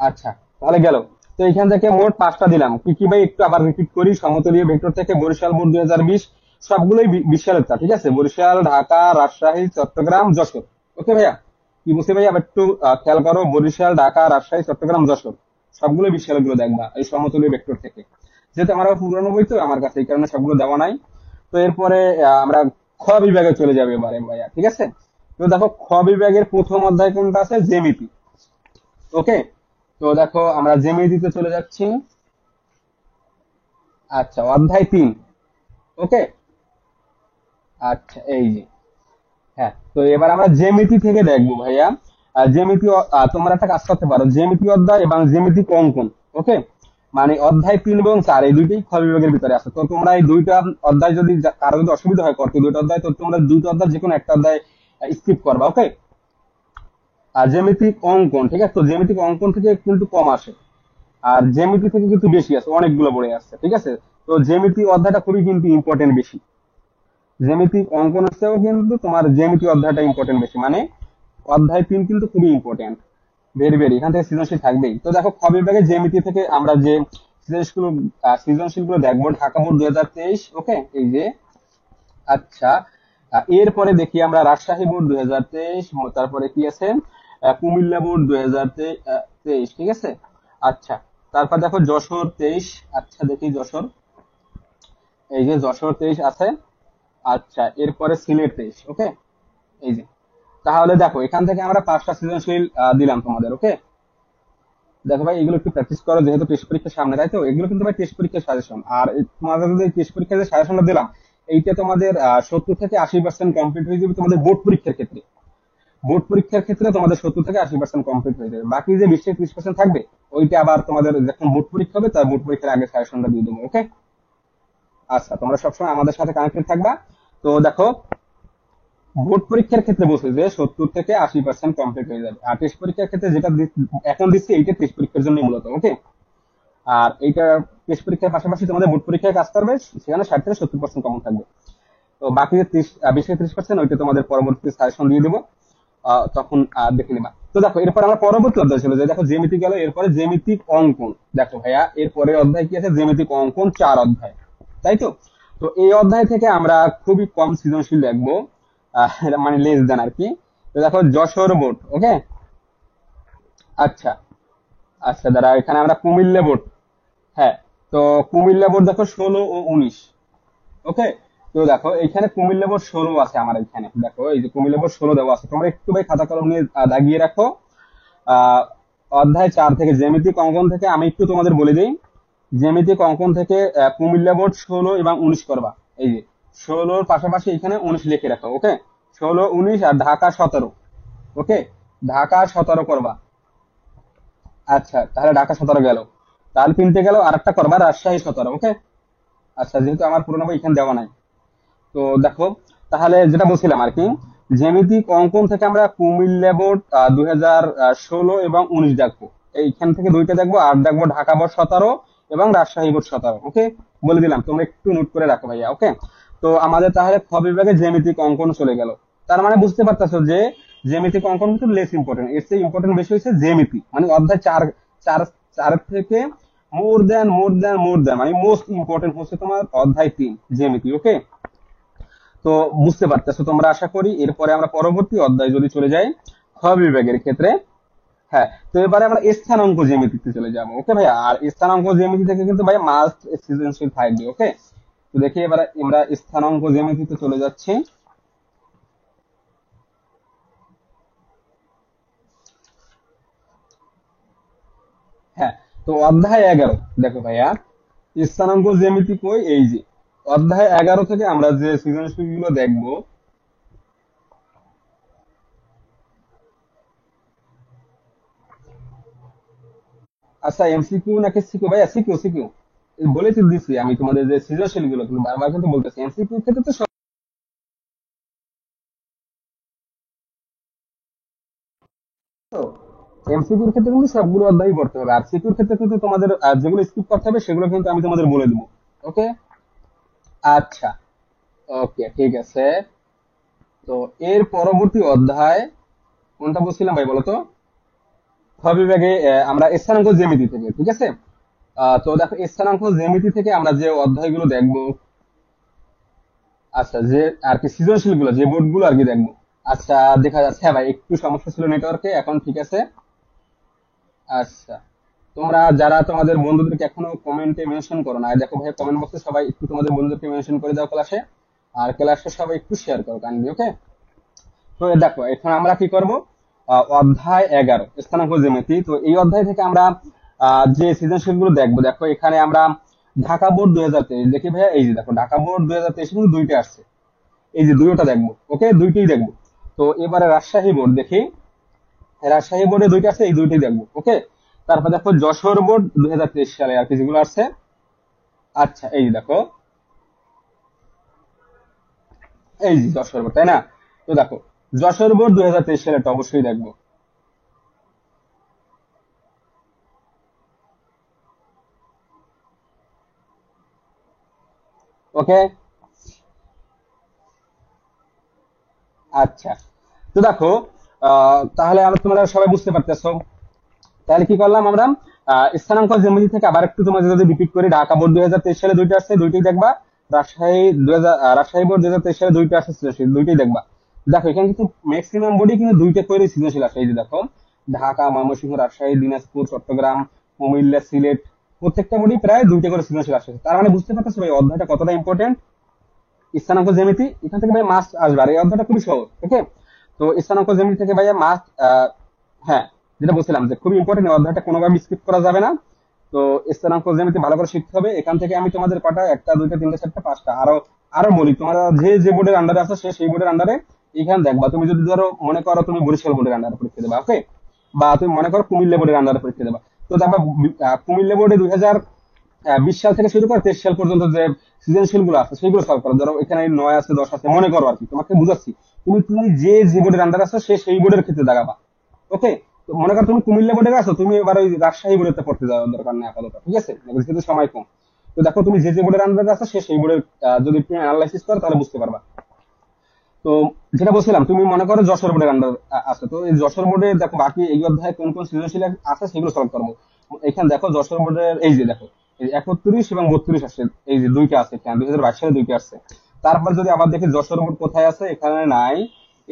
আচ্ছা, তাহলে গেল। তো এখান থেকে মোট 5টা দিলাম, কি কি ভাই একটু আবার রিপিট করি। সমতলীয় ভেক্টর থেকে বরিশাল বোর্ড 2020, সবগুলোই 20 সালের তা, ঠিক আছে, বরিশাল, ঢাকা, রাজশাহী, চট্টগ্রাম, যশোর। ওকে ভাইয়া, কি বলছি ভাইয়া, আবার একটু খেয়াল করো, বরিশাল, ঢাকা, রাজশাহী, চট্টগ্রাম, যশোর, সবগুলো 20 সালের গুলো দেখবা এই সমতলীয় ভেক্টর থেকে। যেহেতু আমার পুরনো বই তো আমার কাছে, এই কারণে সবগুলো দেওয়া নাই। তো এরপরে আমরা খ বিভাগে চলে যাবে এবারে ভাইয়া, ঠিক আছে। তো দেখো খ বিভাগের প্রথম অধ্যায় কোনটা আছে, জ্যামিতি। ওকে, তো দেখো আমরা জ্যামিতিতে চলে যাচ্ছি। আচ্ছা, অধ্যায় 3। ওকে। আচ্ছা, এই যে। হ্যাঁ, তো এবার আমরা জ্যামিতি থেকে দেখবো ভাইয়া। তোমরা একটা কাজ করতে পারো, জ্যামিতি অধ্যায় এবং জ্যামিতিক অঙ্কন। ওকে। মানে অধ্যায় 3 এবং 4 এই দুইটাই খ বিভাগের ভিতরে আছে। তো তোমরা এই দুইটা অধ্যায় যদি কারো যদি অসুবিধা হয় করতে দুইটা অধ্যায়, তো তোমরা দুইটা অধ্যায় যে কোনো একটা অধ্যায় স্কিপ করবা। ওকে। আর জ্যামিতিক অঙ্কন, ঠিক আছে, তো জ্যামিতিক অঙ্কন থেকে কিন্তু কম আসে, আর জ্যামিতি থেকে কিন্তু বেশি আছে, অনেকগুলো পড়ে আসছে, ঠিক আছে। তো জ্যামিতি অধ্যায়টা খুবই কিন্তু ইম্পর্টেন্ট বেশি। জ্যামিতিক অঙ্কনের চেয়েও কিন্তু তোমার জ্যামিতি অধ্যায়টা ইম্পর্টেন্ট বেশি, মানে অধ্যায় 3 কিন্তু খুবই ইম্পর্টেন্ট, ভেরি ভেরি। এখান থেকে সৃজনশীল থাকবেই। তো দেখো খ বিভাগে জ্যামিতি থেকে আমরা যে সৃজনশীল সৃজনশীল গুলো দেখবো, ঢাকা বোর্ড 2023। ওকে, এই যে। আচ্ছা, এরপরে দেখি আমরা রাজশাহী বোর্ড 2023, তারপরে কি আছে, কুমিল্লা বোর্ড 2023, ঠিক আছে। আচ্ছা, তারপর দেখো যশোর 23। আচ্ছা, দেখি যশোর, এই যে যশোর 23 আছে। আচ্ছা, এরপরে সিলেট 23। ওকে, এই যে। তাহলে দেখো এখান থেকে আমরা 5টা সৃজনশীল দিলাম তোমাদের। ওকে। দেখো ভাই, এগুলো একটু প্র্যাকটিস করো, যেহেতু টেস্ট পরীক্ষার সামনে, তাই তো। এগুলো কিন্তু ভাই টেস্ট পরীক্ষার সাজেশন। আর তোমাদের যদি টেস্ট পরীক্ষার যে সাজেশনটা দিলাম, এইটা তোমাদের 70 থেকে 80% কমপ্লিট হয়ে যাবে তোমাদের বোর্ড পরীক্ষার ক্ষেত্রে। বোর্ড পরীক্ষার ক্ষেত্রে তোমাদের 70 থেকে 80% কমপ্লিট হয়ে যাবে। বাকি যে 20 থেকে 30% থাকবে, ওইটা আবার তোমাদের যখন বোর্ড পরীক্ষা হবে, তার বোর্ড পরীক্ষার আগে সাজেশনটা দিয়ে দেবো। ওকে। আচ্ছা, তোমরা সবসময় আমাদের সাথে কানেক্টেড থাকবা। তো দেখো, বোর্ড পরীক্ষার ক্ষেত্রে বলছে যে 70 থেকে 80% কমপ্লিট হয়ে যাবে, আর টেস্ট পরীক্ষার ক্ষেত্রে যেটা এখন দিচ্ছি, এইটা টেস্ট পরীক্ষার জন্য মূলত। ওকে। আর এইটা টেস্ট পরীক্ষার পাশাপাশি তোমাদের বোর্ড পরীক্ষায় কাজ করবে, সেখানে 60 থেকে 70% কমন থাকবে। তো বাকি যে 20 থেকে 30%, ওইটা তোমাদের পরবর্তী সাজেশন দিয়ে দেবো, তখন দেখে নেবা। তো দেখো, এরপর আমরা পরবর্তী অধ্যায় চলে যাই। দেখো জ্যামিতি গেল, এরপরে জ্যামিতিক অঙ্কন। দেখো ভাইয়া, এরপরে অধ্যায় কি আছে, জ্যামিতিক অঙ্কন 4 অধ্যায়, তাই তো। তো এই অধ্যায় থেকে আমরা খুবই কম সৃজনশীল দেখবো, এটা মানে লেস দেন আর কি। তো দেখো যশোর বোর্ড। ওকে। আচ্ছা। আচ্ছা, দাঁড়া, এখানে আমরা কুমিল্লা বোর্ড। হ্যাঁ। তো কুমিল্লা বোর্ড দেখো 16 ও 19। ওকে। তো দেখো এখানে কুমিল্লা বোর্ড 16 আছে আমার এখানে। দেখো এই যে কুমিল্লা বোর্ড 16 দেওয়া আছে, তোমরা একটু ভাই খাতা কলম নিয়ে দাগিয়ে রাখো। আহ অধ্যায় 4 থেকে জ্যামিতিক অঙ্কন থেকে আমি একটু তোমাদের বলে দিই। জ্যামিতিক অঙ্কন থেকে কুমিল্লা বোর্ড 16 এবং 19 করবা। এই যে 16-র পাশাপাশি এখানে 19 লিখে রাখো। ওকে। 16, 19 আর ঢাকা 17। ওকে। ঢাকা 17 করবা। আচ্ছা, তাহলে ঢাকা 17 গেল। তাহলে 3টে গেল, আর একটা করবা রাজশাহী 17। ওকে। আচ্ছা, যেহেতু আমার পুরোনো বই এখানে দেওয়া নাই, তো দেখো, তাহলে যেটা বলছিলাম আর কি, জ্যামিতিক অঙ্কন থেকে আমরা কুমিল্লা বোর্ড 2016 এবং 19 দেখবো। এইখান থেকে দুইটা দেখবো, আর দেখবো ঢাকা বোর্ড 17 এবং রাজশাহী বোর্ড 17। ওকে। বলে দিলাম, তোমরা একটু নোট করে রাখো ভাইয়া। ওকে। তো আমাদের তাহলে খ বিভাগে জ্যামিতিক অঙ্কন চলে গেল। তার মানে বুঝতে পারতেছো যে জ্যামিতিক অঙ্কন কিন্তু লেস ইম্পর্টেন্ট, এর চেয়ে ইম্পর্টেন্ট বেশি হচ্ছে জ্যামিতি, মানে অধ্যায় 4। চার চারের থেকে মোর দেন মানে মোস্ট ইম্পর্টেন্ট হচ্ছে তোমার অধ্যায় 3 জ্যামিতি। ওকে। তো বুঝতে পারতেছো তোমরা, আশা করি। এরপরে আমরা পরবর্তী অধ্যায় যদি চলে যাই, খ বিভাগের ক্ষেত্রে। হ্যাঁ, তো এবারে আমরা স্থানাঙ্ক জ্যামিতিতে চলে যাবো। ওকে ভাইয়া, আর স্থানাঙ্ক জ্যামিতি থেকে কিন্তু ভাই মাস্ট সৃজনশীল থাকবে। ওকে। তো দেখি এবারে আমরা স্থানাঙ্ক জ্যামিতিতে চলে যাচ্ছি। হ্যাঁ, তো অধ্যায় 11। দেখো ভাইয়া, স্থানাঙ্ক জ্যামিতি কই, এই যে অধ্যায় 11 থেকে আমরা যে সৃজনশীল গুলো দেখবো। আচ্ছা, এমসিকিউ নাকি সিকিউ? ভাইয়া সিকিউ, সিকিউ বলে তো দিচ্ছি আমি তোমাদের, যে সৃজনশীল গুলো কিন্তু বারবার কিন্তু বলতেছি, এমসিকিউ ক্ষেত্রে তো এমসিকিউর ক্ষেত্রে কিন্তু সবগুলো অধ্যায় পড়তে হবে, আর সিকিউর ক্ষেত্রে কিন্তু তোমাদের যেগুলো স্কিপ করতে হবে সেগুলো কিন্তু আমি তোমাদের বলে দেবো। ওকে। আচ্ছা। ওকে, ঠিক আছে। তো এর পরবর্তী অধ্যায় কোনটা বলছিলাম ভাই বলো তো? খ বিভাগে আমরা স্থানাঙ্ক জ্যামিতি থেকে, ঠিক আছে। তো দেখো স্থানাঙ্ক জ্যামিতি থেকে আমরা যে অধ্যায়গুলো দেখবো, আচ্ছা, যে আর কি সৃজনশীল গুলো, যে বোর্ড গুলো আর কি দেখবো। আচ্ছা, দেখা যাচ্ছে, হ্যাঁ ভাই, একটু সমস্যা ছিল নেটওয়ার্কে, এখন ঠিক আছে। আচ্ছা, তোমরা যারা তোমাদের বন্ধুদেরকে এখনো কমেন্টে মেনশন করো না, দেখো ভাই কমেন্ট বক্সে সবাই একটু তোমাদের বন্ধুদেরকে মেনশন করে দাও ক্লাসে, আর ক্লাসটা সবাই একটু শেয়ার করো কাইন্ডলি। ওকে। তো দেখো এখন আমরা কি করব, অধ্যায় 11 স্থানাঙ্ক জ্যামিতি। তো এই অধ্যায় থেকে আমরা যে সৃজনশীল গুলো দেখবো, দেখো এখানে আমরা ঢাকা বোর্ড 2023 দেখি ভাইয়া, এই যে দেখো ঢাকা বোর্ড 2023 কিন্তু দুইটা আসছে, এই যে দুইটা দেখবো, ওকে দুইটাই দেখবো। তো এবারে রাজশাহী বোর্ড দেখি, রাজশাহী বোর্ডে দুইটা আছে, এই দুইটাই দেখবো, ওকে। তারপর দেখো যশোর বোর্ড 2023 সালে আর কি যেগুলো আসছে। আচ্ছা এই যে দেখো, এই যে যশোর বোর্ড, তাই না? তো দেখো যশোর বোর্ড 2023 সালেটা অবশ্যই দেখবো, ওকে। আচ্ছা, তো দেখো তাহলে আমরা তোমরা সবাই বুঝতে পারতেছো, তাহলে কি করলাম আমরা, স্থানাঙ্ক জ্যামিতি থেকে আবার একটু তোমাদের যদি রিপিট করি, ঢাকা বোর্ড 2023 সালে দুইটা আসছে, দুইটাই দেখবা। রাজশাহী বোর্ড 2023 সালে দুইটা আসছে, সৃজনশীল দুইটাই দেখবা। দেখো এখানে কিন্তু ম্যাক্সিমাম বোর্ডই কিন্তু দুইটা করে সৃজনশীল আসে, এই যে দেখো ঢাকা, ময়মনসিংহ, রাজশাহী, দিনাজপুর, চট্টগ্রাম, কুমিল্লা, সিলেট, প্রত্যেকটা বোর্ডই প্রায় দুইটা করে সৃজনশীল আসে। তার মানে বুঝতে পারতেছো ভাই অধ্যায়টা কতটা ইম্পর্টেন্ট। স্থানাঙ্ক জ্যামিতি এখান থেকে ভাই মাস্ট আসবে, আর এই অধ্যায়টা খুবই সহজ, ওকে। তো স্থানাঙ্ক জ্যামিতি থেকে ভাইয়া মাস্ট, হ্যাঁ যেটা বলছিলাম যে খুবই ইম্পর্টেন্ট, অধ্যায়টা কোনোভাবে স্কিপ করা যাবে না। তো স্থানাঙ্ক জ্যামিতি ভালো করে শিখতে হবে। এখান থেকে আমি তোমাদের কটা, একটা দুইটা তিনটা চারটা পাঁচটা আরো আরো বলি, তোমরা যে যে বোর্ডের আন্ডারে আছো সে সেই বোর্ডের আন্ডারে এখানে দেখবা। তুমি যদি ধরো মনে করো তুমি বরিশাল বোর্ডের আন্ডারে পরীক্ষা দেবা, ওকে, বা তুমি মনে করো কুমিল্লা বোর্ডের আন্ডারে পরীক্ষা দেবা, তো দেখবা কুমিল্লা বোর্ডে 2020 সাল থেকে শুরু করে 23 সাল পর্যন্ত যে সৃজনশীল গুলো আছে সেগুলো সলভ করো। ধরো এখানে 9 আছে, 10 আছে, মনে করো আর কি, তোমাকে বুঝাচ্ছি। তুমি তুমি যে যে বোর্ডের আন্ডার আছো সে সেই বোর্ডের ক্ষেত্রে দাগাবা, ওকে। তো মনে করো তুমি কুমিল্লা বোর্ডে আছো, তুমি এবার ওই রাজশাহী বোর্ডে পড়তে যাওয়ার দরকার নেই আপাতত, ঠিক আছে, যেহেতু সময় কম। তো দেখো তুমি যে যে বোর্ডের আন্ডারে আছো সে সেই বোর্ডের যদি তুমি অ্যানালাইসিস করো তাহলে বুঝতে পারবা। তো যেটা বলছিলাম, তুমি মনে করো যশোর বোর্ডের আন্ডার আছে, তো এই যশোর বোর্ডে দেখো বাকি এই অধ্যায়ে কোন কোন সৃজনশীল আছে সেগুলো সলভ করবো। এখানে দেখো যশোর বোর্ডের এই যে দেখো এই 31 এবং 32 আসছে, এই যে দুইটা আছে এখানে 2022 সালে দুইটা আসছে। তারপর যদি আবার দেখি যশোর বোর্ড কোথায় আছে, এখানে নাই।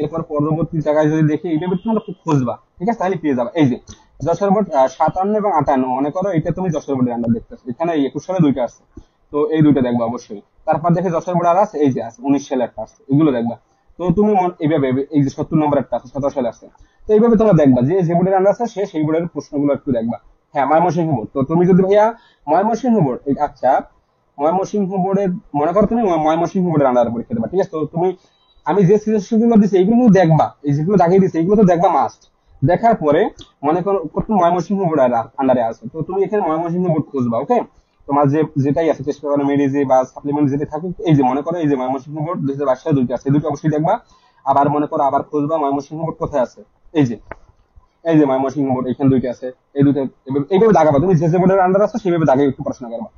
এরপর পরবর্তী জায়গায় যদি দেখি, এইভাবে তোমরা খুব খুঁজবা, ঠিক আছে, তাহলে পেয়ে যাবে। এই যে যশোর বোর্ড 57 এবং 58, মনে করো এটা তুমি যশোর বোর্ডের আন্ডার দেখতেছো, এখানে 21 সালে দুইটা আছে, তো এই দুইটা দেখবা অবশ্যই। তারপর দেখে যশোর বোর্ড আর আছে, এই যে আছে 19 সালে একটা আছে, এগুলো দেখবা। তো তুমি এইভাবে এই যে 70 নম্বর একটা আছে, 17 সালে আছে, তো এইভাবে তোমরা দেখবা যে যে বোর্ডের আন্ডার আছে সে সেই বোর্ডের প্রশ্নগুলো একটু দেখবা। হ্যাঁ ময়মনসিংহ বোর্ড, তো তুমি যদি ভাইয়া ময়মনসিংহ বোর্ড, আচ্ছা ময়মনসিংহ বোর্ডের মনে করো তুমি ময়মনসিংহ বোর্ডের আন্ডারে পরীক্ষা দেবা, ঠিক আছে। তো তুমি আমি যে সৃজনশীলগুলো দিচ্ছি এইগুলো কিন্তু দেখবা, এই যেগুলো দাগিয়ে দিচ্ছি এগুলো তো দেখবা মাস্ট। দেখার পরে মনে করো তুমি ময়মনসিংহ বোর্ডের আন্ডারে আছো, তো তুমি এখানে ময়মনসিংহ বোর্ড খুঁজবা, ওকে। তোমার যে যেটাই আছে টেস্ট পেপার, মেডিজি বা সাপ্লিমেন্ট যেটা থাকুক, এই যে মনে করো এই যে ময়মনসিংহ বোর্ড 2022 সালে দুইটা আছে, এই দুটো অবশ্যই দেখবা। আবার মনে করো আবার খুঁজবা ময়মনসিংহ বোর্ড কোথায় আছে, এই যে এই যে ময়মনসিংহ বোর্ড এখানে দুইটা আছে, এই দুটো এইভাবে দাগাবা। তুমি যে যে বোর্ডের আন্ডার আছো সেইভাবে দাগে একটু পড়াশোনা করবা।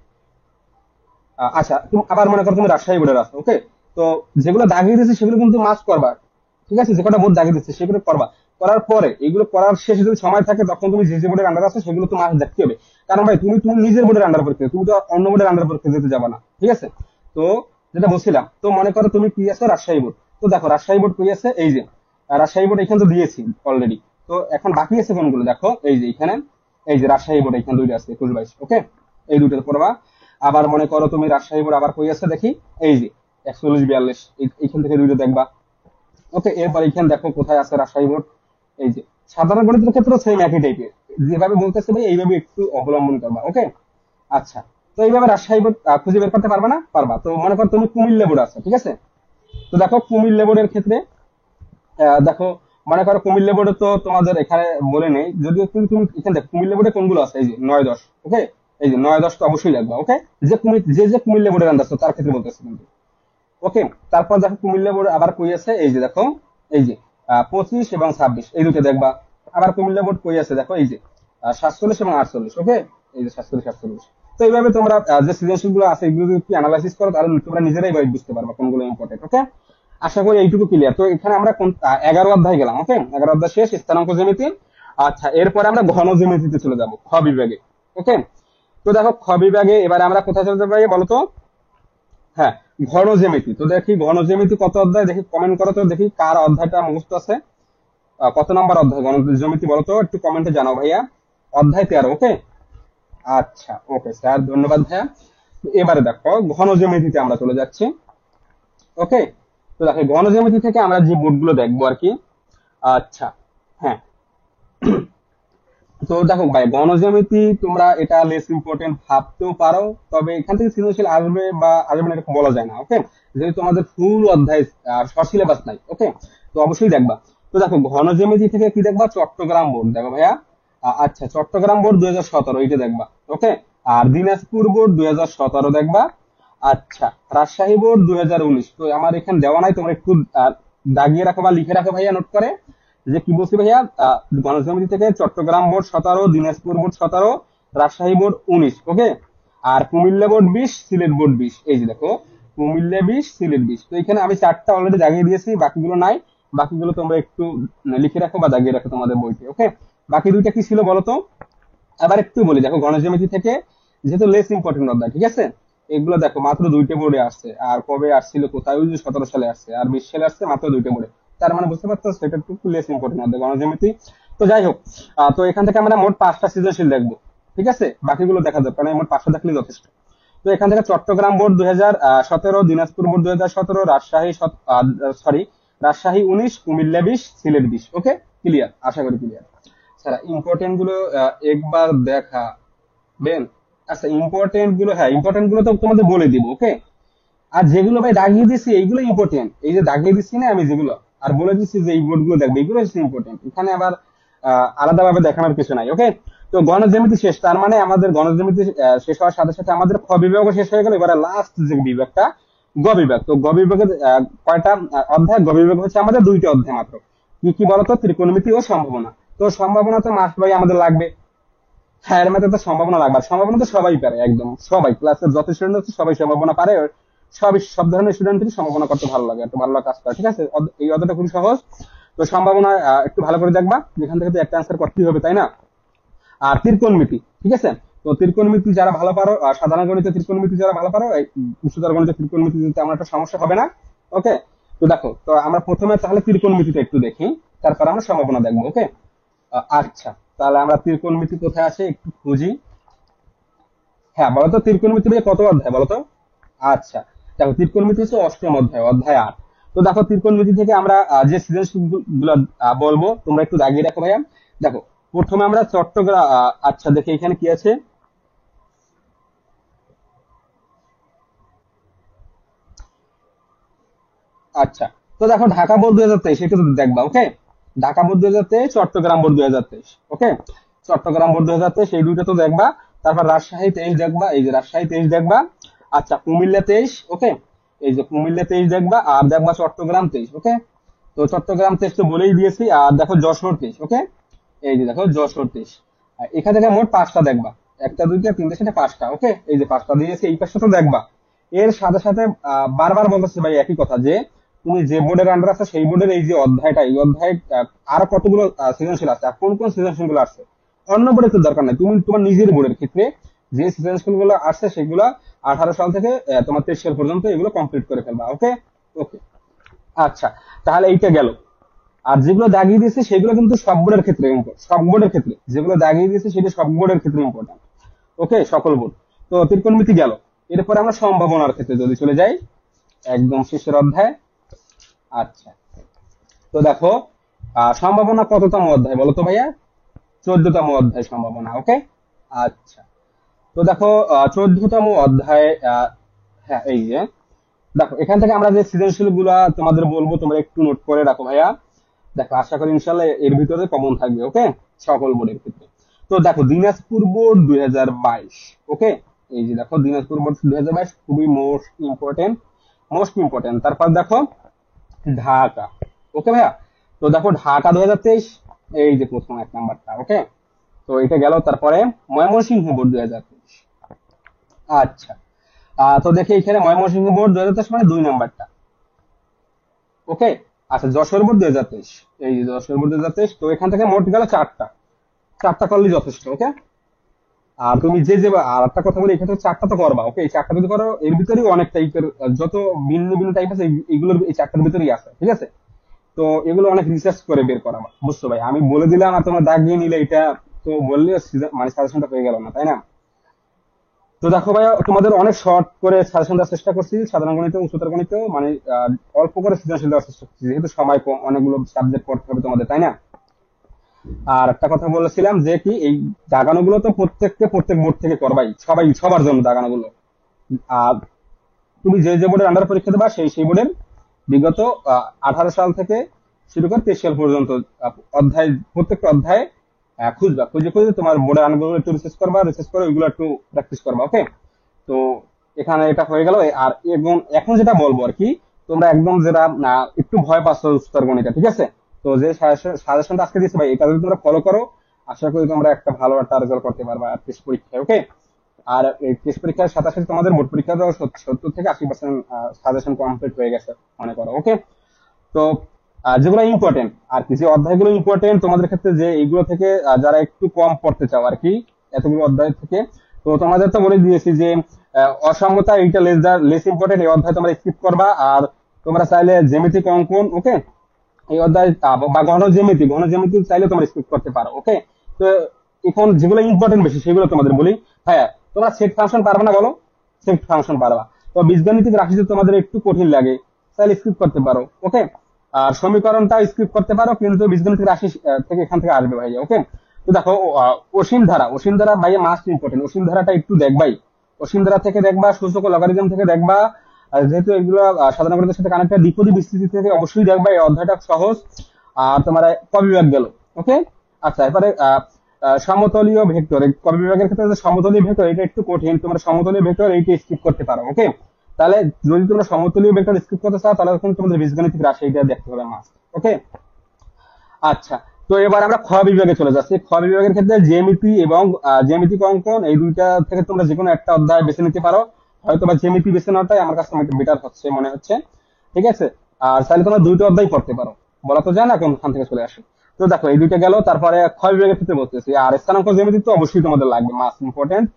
আচ্ছা তুমি আবার মনে করো তুমি রাজশাহী বোর্ডের আছো, ওকে। তো যেগুলো দাগিয়ে দিচ্ছে সেগুলো কিন্তু মাস্ট করবা, ঠিক আছে, যে কটা বোর্ড দাগিয়ে দিচ্ছে সেগুলো করবা। করার পরে এগুলো করার শেষে যদি সময় থাকে তখন তুমি যে যে বোর্ডের আন্ডার আছো সেগুলো তো মাস্ট দেখতে হবে। কারণ ভাই তুমি তুমি নিজের বোর্ডের আন্ডার পরীক্ষা দেবে, তুমি তো অন্য বোর্ডের আন্ডার পরীক্ষা দিতে যাবে না, ঠিক আছে। তো যেটা বলছিলাম, তো মনে করো তুমি কি আছে রাজশাহী বোর্ড, তো দেখো রাজশাহী বোর্ড কই আছে, এই যে রাজশাহী বোর্ড এখানে তো দিয়েছি অলরেডি। তো এখন বাকি আছে কোনগুলো, দেখো এই যে এখানে এই যে রাজশাহী বোর্ড এখানে দুইটা আছে 21-22, ওকে, এই দুইটা পড়বা। আবার মনে করো তুমি রাজশাহী বোর্ড আবার কই আছে দেখি, এই যে 41-42, এইখান থেকে দুইটা দেখবা, ওকে। এরপর এখানে দেখো কোথায় আছে রাজশাহী বোর্ড, এই যে সাধারণ গণিতের ক্ষেত্রে সেম একই টাইপের, যেভাবে বলতেছে ভাই এইভাবে একটু অবলম্বন করবা, ওকে। আচ্ছা, তো এইভাবে রাজশাহী বোর্ড খুঁজে বের করতে পারবে না, পারবা। তো মনে করো তুমি কুমিল্লা বোর্ড আছে, ঠিক আছে। তো দেখো কুমিল্লা বোর্ডের ক্ষেত্রে দেখো মনে করো কুমিল্লা বোর্ডে তো তোমাদের এখানে বলে নেই, যদিও তুমি তুমি এখানে দেখো কুমিল্লা বোর্ডে কোনগুলো আছে, এই যে 9-10, ওকে, এই যে 9-10 তো অবশ্যই লাগবে, ওকে। যে যে যে কুমিল্লা বোর্ডের আন্দাজ তার ক্ষেত্রে বলতেছে কিন্তু, ওকে। তারপর দেখো কুমিল্লা বোর্ড আবার কই আছে, এই যে দেখো এই যে 25 এবং 26, এই দুটো দেখবা। আবার কুমিল্লা বোর্ড কই আছে দেখো, এই যে 47 এবং 48, ওকে, এই যে 47-48। তো এইভাবে তোমরা যে সৃজনশীল গুলো আছে এগুলো যদি অ্যানালাইসিস করো তাহলে তোমরা নিজেরাই বুঝতে পারবা কোনগুলো ইম্পর্টেন্ট, ওকে। আশা করি এইটুকু ক্লিয়ার। তো এখানে আমরা 11 অধ্যায় গেলাম, ওকে, 11 অধ্যায় শেষ স্থানাঙ্ক জ্যামিতি। আচ্ছা এরপরে আমরা ঘন জ্যামিতিতে চলে যাব, খ বিভাগে, ওকে। তো দেখো খ বিভাগে এবারে আমরা কোথায় চলে যাবো বলতো, হ্যাঁ ঘন জ্যামিতি। তো দেখি ঘন জ্যামিতি কত অধ্যায়, দেখি কমেন্ট করো তো, দেখি কার অধ্যায়টা মুখস্থ আছে। কত নম্বর অধ্যায় ঘন জ্যামিতি বলো তো, একটু কমেন্টে জানাও ভাইয়া। অধ্যায় 13, ওকে। আচ্ছা ওকে স্যার, ধন্যবাদ ভাইয়া। তো এবারে দেখো ঘন জ্যামিতিতে আমরা চলে যাচ্ছি, ওকে। তো দেখো ঘন জ্যামিতি থেকে আমরা যে বোর্ডগুলো দেখবো আর কি, আচ্ছা হ্যাঁ, তো দেখো ভাই, গণজ্যামিতি তোমরা এটা লেস ইম্পর্টেন্ট ভাবতেও পারো, তবে এখান থেকে সৃজনশীল আসবে বা আসবে না এরকম বলা যায় না। ওকে, যেহেতু তোমাদের ফুল অধ্যায় শর্ট সিলেবাস নাই। ওকে, তো অবশ্যই দেখবা। তো দেখো ঘনজ্যামিতি থেকে কি দেখবা, চট্টগ্রাম বোর্ড দেখো ভাইয়া। আচ্ছা, চট্টগ্রাম বোর্ড 2017 এইটা দেখবা। ওকে, আর দিনাজপুর বোর্ড 2017 দেখবা। আচ্ছা, রাজশাহী বোর্ড 2019। তো আমার এখানে দেওয়া নাই, তোমরা একটু দাগিয়ে রাখো বা লিখে রাখো ভাইয়া, নোট করে যে কি বলছি ভাইয়া। গণসমিতি থেকে Chittagong board 17, Dinajpur board 17, Rajshahi board 19। Okay, আর কুমিল্লা বোর্ড 20, সিলেট বোর্ড 20। এই যে দেখো, কুমিল্লা 20, সিলেট 20। তো এখানে আমি 4টা অলরেডি দাগিয়ে দিয়েছি, বাকিগুলো নাই। বাকিগুলো তোমরা একটু লিখে রাখো বা দাগিয়ে রাখো তোমাদের বইতে। ওকে, বাকি দুইটা কি ছিল বলো তো? আবার একটু বলি, দেখো গণজ্যামিতি থেকে যেহেতু লেস ইম্পর্টেন্ট অধ্যায়, ঠিক আছে, এগুলো দেখো মাত্র 2টে বোর্ডে আসছে। আর কবে আসছিল, কোথায়, ওই যে 17 সালে আসছে, আর 20 সালে আসছে মাত্র 2টে বোর্ডে। তার মানে বুঝতে পারছো সেটা একটু লেস ইম্পর্টেন্ট অধ্যায় গণজ্যামিতি। তো যাই হোক, তো এখান থেকে আমরা মোট 5টা সৃজনশীল দেখবো। ঠিক আছে, বাকিগুলো দেখা যাবে, কারণ মোট 5টা দেখলেই যথেষ্ট। তো এখান থেকে চট্টগ্রাম বোর্ড 2017, দিনাজপুর বোর্ড 2017, রাজশাহী 19, কুমিল্লা 20, সিলেট 20। ওকে, ক্লিয়ার? আশা করি ক্লিয়ার। স্যার ইম্পর্টেন্ট গুলো একবার দেখাবেন? আচ্ছা, ইম্পর্টেন্ট গুলো, হ্যাঁ ইম্পর্টেন্ট গুলো তো তোমাদের বলে দিব। ওকে, আর যেগুলো ভাই দাগিয়ে দিচ্ছি এইগুলো ইম্পর্টেন্ট, এই যে দাগিয়ে দিচ্ছি না আমি যেগুলো, আর বলে দিচ্ছি যে এই বোর্ড গুলো দেখবে, এগুলো হচ্ছে ইম্পর্টেন্ট। এখানে আবার আলাদাভাবে দেখানোর কিছু নাই। ওকে, তো গণজ্যামিতি শেষ, তার মানে আমাদের গণজ্যামিতি শেষ হওয়ার সাথে সাথে আমাদের খ বিভাগও শেষ হয়ে গেল। এবারে লাস্ট যে বিভাগটা, গ বিভাগ। তো গ বিভাগের কয়টা অধ্যায়? গ বিভাগ হচ্ছে আমাদের 2টি অধ্যায় মাত্র। কি কি বলতো? ত্রিকোণমিতি ও সম্ভাবনা। তো সম্ভাবনা তো মাস্ট ভাই আমাদের লাগবে। হ্যাঁ, এর মধ্যে তো সম্ভাবনা লাগবে, আর সম্ভাবনা তো সবাই পারে, একদম সবাই, ক্লাসের যত স্টুডেন্ট আছে সবাই সম্ভাবনা পারে। সব ধরনের স্টুডেন্টই সম্ভাবনা করতে ভালো লাগে, একটু ভালো কাজ করে। ঠিক আছে, এই অধ্যায়টা খুবই সহজ। তো সম্ভাবনা একটু ভালো করে দেখবা, যেখান থেকে তো একটা অ্যান্সার করতেই হবে, তাই না? আর ত্রিকোণমিতি, ঠিক আছে। তো ত্রিকোণমিতি যারা ভালো পারো, সাধারণ গণিত ত্রিকোণমিতি যারা ভালো পারো, এই উচ্চতর গণিত ত্রিকোণমিতি দিতে আমার একটা সমস্যা হবে না। ওকে, তো দেখো, তো আমরা প্রথমে তাহলে ত্রিকোণমিতিটা একটু দেখি, তারপর আমরা সম্ভাবনা দেখবো। ওকে, আচ্ছা, তাহলে আমরা ত্রিকোণমিতি কোথায় আছে একটু খুঁজি। হ্যাঁ, বলতো ত্রিকোণমিতি ভাই কত অধ্যায় বলতো? আচ্ছা, দেখো ত্রিকোণমিতি হচ্ছে 8ম অধ্যায়, অধ্যায় 8। তো দেখো ত্রিকোণমিতি থেকে আমরা যে সৃজনশীল গুলো বলবো, তোমরা একটু দাগিয়ে রাখো ভাইয়া। দেখো, প্রথমে আমরা চট্টগ্রাম, আচ্ছা দেখি এখানে কি আছে। আচ্ছা, তো দেখো ঢাকা বোর্ড 2023, এটা তো দেখবা। ওকে, ঢাকা বোর্ড 2023, চট্টগ্রাম বোর্ড 2023। ওকে, চট্টগ্রাম বোর্ড 2023, এই দুইটা তো দেখবা। তারপর রাজশাহী 23 দেখবা, এই যে রাজশাহী 23 দেখবা। আচ্ছা, কুমিল্লা 23। ওকে, এই যে কুমিল্লা 23 দেখবা, আর দেখবা চট্টগ্রাম 23। ওকে, তো চট্টগ্রাম 23 তো বলেই দিয়েছি। আর দেখো যশোর 23। ওকে, এই যে দেখো যশোর 23। আর এখান থেকে মোট 5টা দেখবা, একটা দুইটা তিনটে চারটে 5টা। ওকে, এই যে 5টা দিয়েছি, এই 5টা তো দেখবা। এর সাথে সাথে বারবার বলতেছি ভাই একই কথা, যে তুমি যে বোর্ডের আন্ডার আছে সেই বোর্ডের এই যে অধ্যায়টা, এই অধ্যায় আরো কতগুলো সৃজনশীল আছে, আর কোন কোন সৃজনশীল গুলো আছে অন্য বোর্ডের তো দরকার নাই। তুমি তোমার নিজের বোর্ডের ক্ষেত্রে যে সৃজনশীল গুলো আসছে সেগুলো 18 সাল থেকে তোমার 23 সাল পর্যন্ত এগুলো কমপ্লিট করে ফেলবা। ওকে, ওকে, আচ্ছা, তাহলে এইটা গেল। আর যেগুলো দাগিয়ে দিয়েছে সেগুলো কিন্তু সব বোর্ডের ক্ষেত্রে সব বোর্ডের ক্ষেত্রে যেগুলো দাগিয়ে দিয়েছে সেটা সব বোর্ডের ক্ষেত্রে ইম্পর্টেন্ট। ওকে, সকল বোর্ড। তো ত্রিকোণমিতি গেল। এরপর আমরা সম্ভাবনার ক্ষেত্রে যদি চলে যাই, একদম শেষের অধ্যায়। আচ্ছা, তো দেখো সম্ভাবনা কততম অধ্যায় বলো তো ভাইয়া? 14তম অধ্যায় সম্ভাবনা। ওকে, আচ্ছা, তো দেখো 14তম অধ্যায়, হ্যাঁ এই যে দেখো, এখান থেকে আমরা যে সৃজনশীল গুলা তোমাদের বলবো, তোমরা একটু নোট করে রাখো ভাইয়া। দেখো, আশা করি ইনশাল্লাহ এর ভিতরে কমন থাকবে। ওকে, সকল বোর্ডের ক্ষেত্রে। তো দেখো দিনাজপুর বোর্ড 2022। ওকে, এই যে দেখো দিনাজপুর বোর্ড 2022 খুবই মোস্ট ইম্পর্টেন্ট, মোস্ট ইম্পর্টেন্ট। তারপর দেখো ঢাকা। ওকে ভাইয়া, তো দেখো ঢাকা 2023, এই যে প্রথম 1 নাম্বারটা। ওকে, তো এটা গেল। তারপরে ময়মনসিংহ বোর্ড 2023। আচ্ছা, তো দেখি এখানে ময়মনসিংহ বোর্ড 2023 মানে 2 নাম্বারটা। ওকে, আচ্ছা যশোর বোর্ড 2023, এই যে যশোর বোর্ড 2023। তো এখান থেকে মোট গেল 4টা, 4টা করলেই যথেষ্ট। ওকে, আর তুমি যে যে আর একটা কথা বলি, এখানে 4টা তো করবা। ওকে, এই 4টা যদি করো, এর ভিতরেই অনেক টাইপের যত ভিন্ন ভিন্ন টাইপ আছে, এইগুলোর এই 4টার ভিতরেই আছে। ঠিক আছে, তো এগুলো অনেক রিসার্চ করে বের করা, বুঝছো ভাই? আমি বলে দিলাম আর তোমরা দাগ দিয়ে নিলে, এটা তো বললে মানে সাজেশনটা হয়ে গেল না, তাই না? তো দেখো ভাই, তোমাদের অনেক শর্ট করে সাজেশন দেওয়ার চেষ্টা করছি, সাধারণ গণিত, উচ্চতর গণিত, মানে অল্প করে সৃজনশীল দেওয়ার চেষ্টা করছি, যেহেতু সময় কম, অনেকগুলো সাবজেক্ট পড়তে হবে তোমাদের, তাই না? আর একটা কথা বলেছিলাম যে কি এই দাগানোগুলো তো প্রত্যেক বোর্ড থেকে করবাই, সবাই সবার জন্য দাগানোগুলো। আর তুমি যে যে বোর্ডের আন্ডার পরীক্ষা দেবা সেই বোর্ডের বিগত 18 সাল থেকে শুরু করে 23 সাল পর্যন্ত অধ্যায়, প্রত্যেকটা অধ্যায়ে খুঁজবা, খুঁজে খুঁজে তোমার বোর্ডের আনগুলো একটু রিসার্চ করবা, রিসার্চ করে ওইগুলো একটু প্র্যাকটিস করবা। ওকে, তো এখানে এটা হয়ে গেল। আর এবং এখন যেটা বলবো আর কি, তোমরা একদম যেটা একটু ভয় পাচ্ছ উচ্চতর গণিতে, ঠিক আছে, তো যে সাজেশনটা আজকে দিচ্ছি ভাই, এটা যদি তোমরা ফলো করো, আশা করি তোমরা একটা ভালো একটা রেজাল্ট করতে পারবা টেস্ট পরীক্ষায়। ওকে, আর এই টেস্ট পরীক্ষার সাথে সাথে তোমাদের বোর্ড পরীক্ষাটাও 70 থেকে 80% সাজেশন কমপ্লিট হয়ে গেছে মনে করো। ওকে, তো যেগুলো ইম্পর্টেন্ট আর কি, যে অধ্যায়গুলো ইম্পর্টেন্ট তোমাদের ক্ষেত্রে, যে এইগুলো থেকে যারা একটু কম পড়তে চাও আর কি এতগুলো অধ্যায় থেকে, তো তোমাদের তো বলে দিয়েছি যে অসমতা এইটা লেস ইম্পর্টেন্ট, এই অধ্যায় তোমরা স্কিপ করবা। আর তোমরা চাইলে জ্যামিতিক অঙ্কন, ওকে, এই অধ্যায় বা ঘন জ্যামিতি চাইলে তোমরা স্কিপ করতে পারো। ওকে, তো এখন যেগুলো ইম্পর্টেন্ট বেশি সেগুলো তোমাদের বলি। হ্যাঁ, তোমরা সেট ফাংশন পারবে না বলো? সেট ফাংশন পারবা। তো বীজগণিতিক রাশি যদি তোমাদের একটু কঠিন লাগে তাহলে স্কিপ করতে পারো। ওকে, আর সমীকরণটা স্কিপ করতে পারো, কিন্তু বীজগণিতিক রাশি থেকে এখান থেকে আসবে ভাই। ওকে, তো দেখো অসীম ধারা ভাই মাস্ট ইম্পর্টেন্ট, অসীম ধারাটা একটু দেখবাই। অসীম ধারা থেকে দেখবা, সূচক ও লগারিদম থেকে দেখবা। আর যেহেতু এগুলো সাধারণ গণিতের সাথে কানেক্টেড, দ্বিপদী বিস্তৃতি থেকে অবশ্যই দেখবা, এই অধ্যায়টা সহজ। আর তোমার ক বিভাগ গেল। ওকে, আচ্ছা, এবারে সমতলীয় ভেক্টর, ক বিভাগের ক্ষেত্রে যে সমতলীয় ভেক্টর এটা একটু কঠিন, তোমরা সমতলীয় ভেক্টর এইটা স্কিপ করতে পারো। ওকে, তাহলে যদি তোমরা সমতলীয় ভেক্টর স্কিপ করতে চাও তাহলে কিন্তু তোমাদের বীজগণিতিক রাশি এটা দেখতে হবে মাস্ট। ওকে, আচ্ছা, তো এবার আমরা খ বিভাগে চলে যাচ্ছি। খ বিভাগের ক্ষেত্রে জ্যামিতি এবং জ্যামিতিক অঙ্কন, এই দুইটা থেকে তোমরা যে কোনো একটা অধ্যায় বেছে নিতে পারো। হয়তো বা জ্যামিতি বেছে নেওয়াটাই আমার কাছে বেটার হচ্ছে মনে হচ্ছে, ঠিক আছে। আর চাইলে তোমরা দুইটা অধ্যায় পড়তে পারো, বলা তো যায় না কোনখান থেকে চলে আসে। তো দেখো এই দুইটা গেল, তারপরে খ বিভাগের ক্ষেত্রে বলতেছি। আর স্থানাঙ্ক জ্যামিতি তো অবশ্যই তোমাদের লাগবে, মাস্ট ইম্পর্টেন্ট।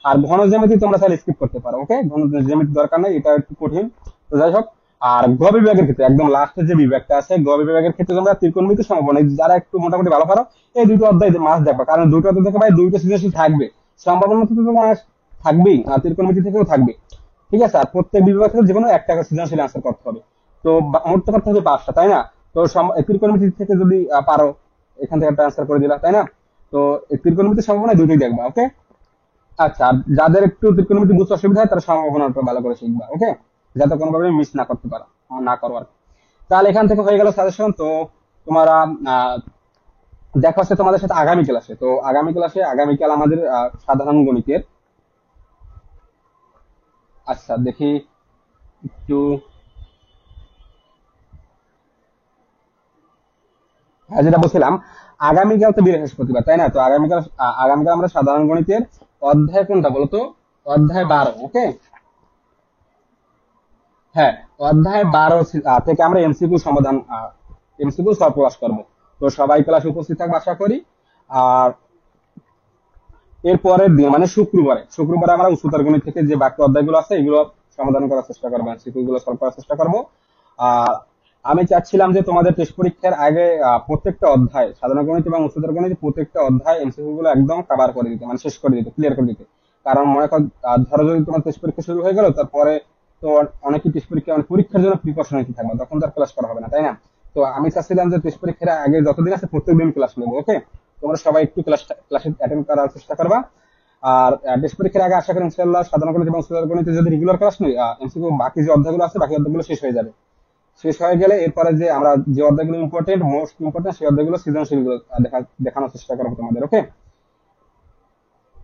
আর ঘন জ্যামিতি তোমরা চাইলে স্কিপ করতে পারো। ওকে, ঘন জ্যামিতি দরকার নেই, এটা একটু কঠিন। তো যাই হোক, আর গ বিভাগের ক্ষেত্রে একদম লাস্টের যে বিভাগটা আছে, গ বিভাগের ক্ষেত্রে তোমরা ত্রিকোণমিতি সমকোণ, যারা একটু মোটামুটি ভালো পারো এই দুটো অধ্যায় মাস দেখবা, কারণ দুটো অধ্যায় থেকে ভাই দুইটা সৃজনশীল থাকবে, সম্ভাবনা তো তোমার থাকবেই, আর ত্রিকোণমিতি থেকেও থাকবে, ঠিক আছে। আর প্রত্যেক বিভাগ থেকে যে কোনো একটা সৃজনশীল আনসার করতে হবে। তো মোট তো করতে হবে 5টা, তাই না? তো ত্রিকোণমিতি থেকে যদি পারো, এখান থেকে একটা আনসার করে দিলা, তাই না? তো এই ত্রিকোণমিতির সম্ভাবনা দুটোই দেখবা। ওকে, আচ্ছা, আর যাদের একটু ত্রিকোণমিতি বুঝতে অসুবিধা হয় তারা সম্ভাবনাটা ভালো করে শিখবা। ওকে, যাতে কোনোভাবে মিস না করতে পারো, না করো আর কি। তাহলে এখান থেকে হয়ে গেল সাজেশন। তো তোমরা দেখা হচ্ছে তোমাদের সাথে আগামী ক্লাসে। তো আগামীকাল আমাদের সাধারণ গণিতের, আচ্ছা দেখি একটু, হ্যাঁ যেটা বলছিলাম, আগামীকাল তো বৃহস্পতিবার, তাই না? তো আগামীকাল আমরা সাধারণ গণিতের অধ্যায় কোনটা বলতো? অধ্যায় 12। ওকে, হ্যাঁ, অধ্যায় 12 থেকে আমরা এমসিকিউ সমাধান, এমসিকিউ সলভ প্রকাশ করবো। তো সবাই ক্লাসে উপস্থিত থাকবে আশা করি। আর এর পরের দিন মানে শুক্রবারে আমরা উচ্চতর গণিত থেকে যে বাকি অধ্যায়গুলো আছে এগুলো সমাধান করার চেষ্টা করবো, এমসিকিউ গুলো সলভ করার চেষ্টা করবো। আর আমি চাচ্ছিলাম যে তোমাদের টেস্ট পরীক্ষার আগে প্রত্যেকটা অধ্যায়, সাধারণ গণিত এবং উচ্চতর গণিত প্রত্যেকটা অধ্যায় এমসিকিউ গুলো একদম কভার করে দিতে, মানে শেষ করে দিতে, ক্লিয়ার করে দিতে। কারণ মনে কর ধরো যদি তোমার টেস্ট পরীক্ষা শুরু হয়ে গেল, তারপরে তো অনেকেই টেস্ট পরীক্ষা মানে পরীক্ষার জন্য প্রিপারেশন নিতে থাকবে, তখন তো আর ক্লাস করা হবে না, তাই না? তো আমি চাচ্ছিলাম যে টেস্ট পরীক্ষার আগে যতদিন আছে প্রত্যেকদিন ক্লাস নেবো। ওকে, তোমরা সবাই একটু ক্লাসে অ্যাটেন্ড করার চেষ্টা করবা। আর টেস্ট পরীক্ষার আগে আশা করি ইনশাআল্লাহ সাধারণ গণিত এবং উচ্চতর গণিতে যদি রেগুলার ক্লাস নেই, এমসিকিউ বাকি যে অধ্যায়গুলো আছে বাকি অধ্যায়গুলো শেষ হয়ে যাবে। শেষ হয়ে গেলে এরপরে যে আমরা যে অধ্যায়গুলো ইম্পর্টেন্ট, মোস্ট ইম্পর্টেন্ট, সেই অধ্যায়গুলো সৃজনশীল গুলো দেখানোর চেষ্টা করবো তোমাদের। ওকে,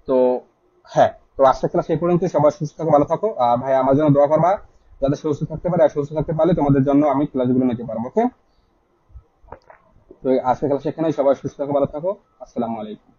তো হ্যাঁ, তো আজকের ক্লাস এই পর্যন্ত। সবাই সুস্থ থাকো, ভালো থাকো। আর ভাই আমার জন্য দোয়া করবা যাতে সুস্থ থাকতে পারে, আর সুস্থ থাকতে পারলে তোমাদের জন্য আমি ক্লাসগুলো নিতে পারবো। ওকে, তো আজকের ক্লাস এখানেই। সবাই সুস্থ থাকো, ভালো থাকো। আসসালামু আলাইকুম।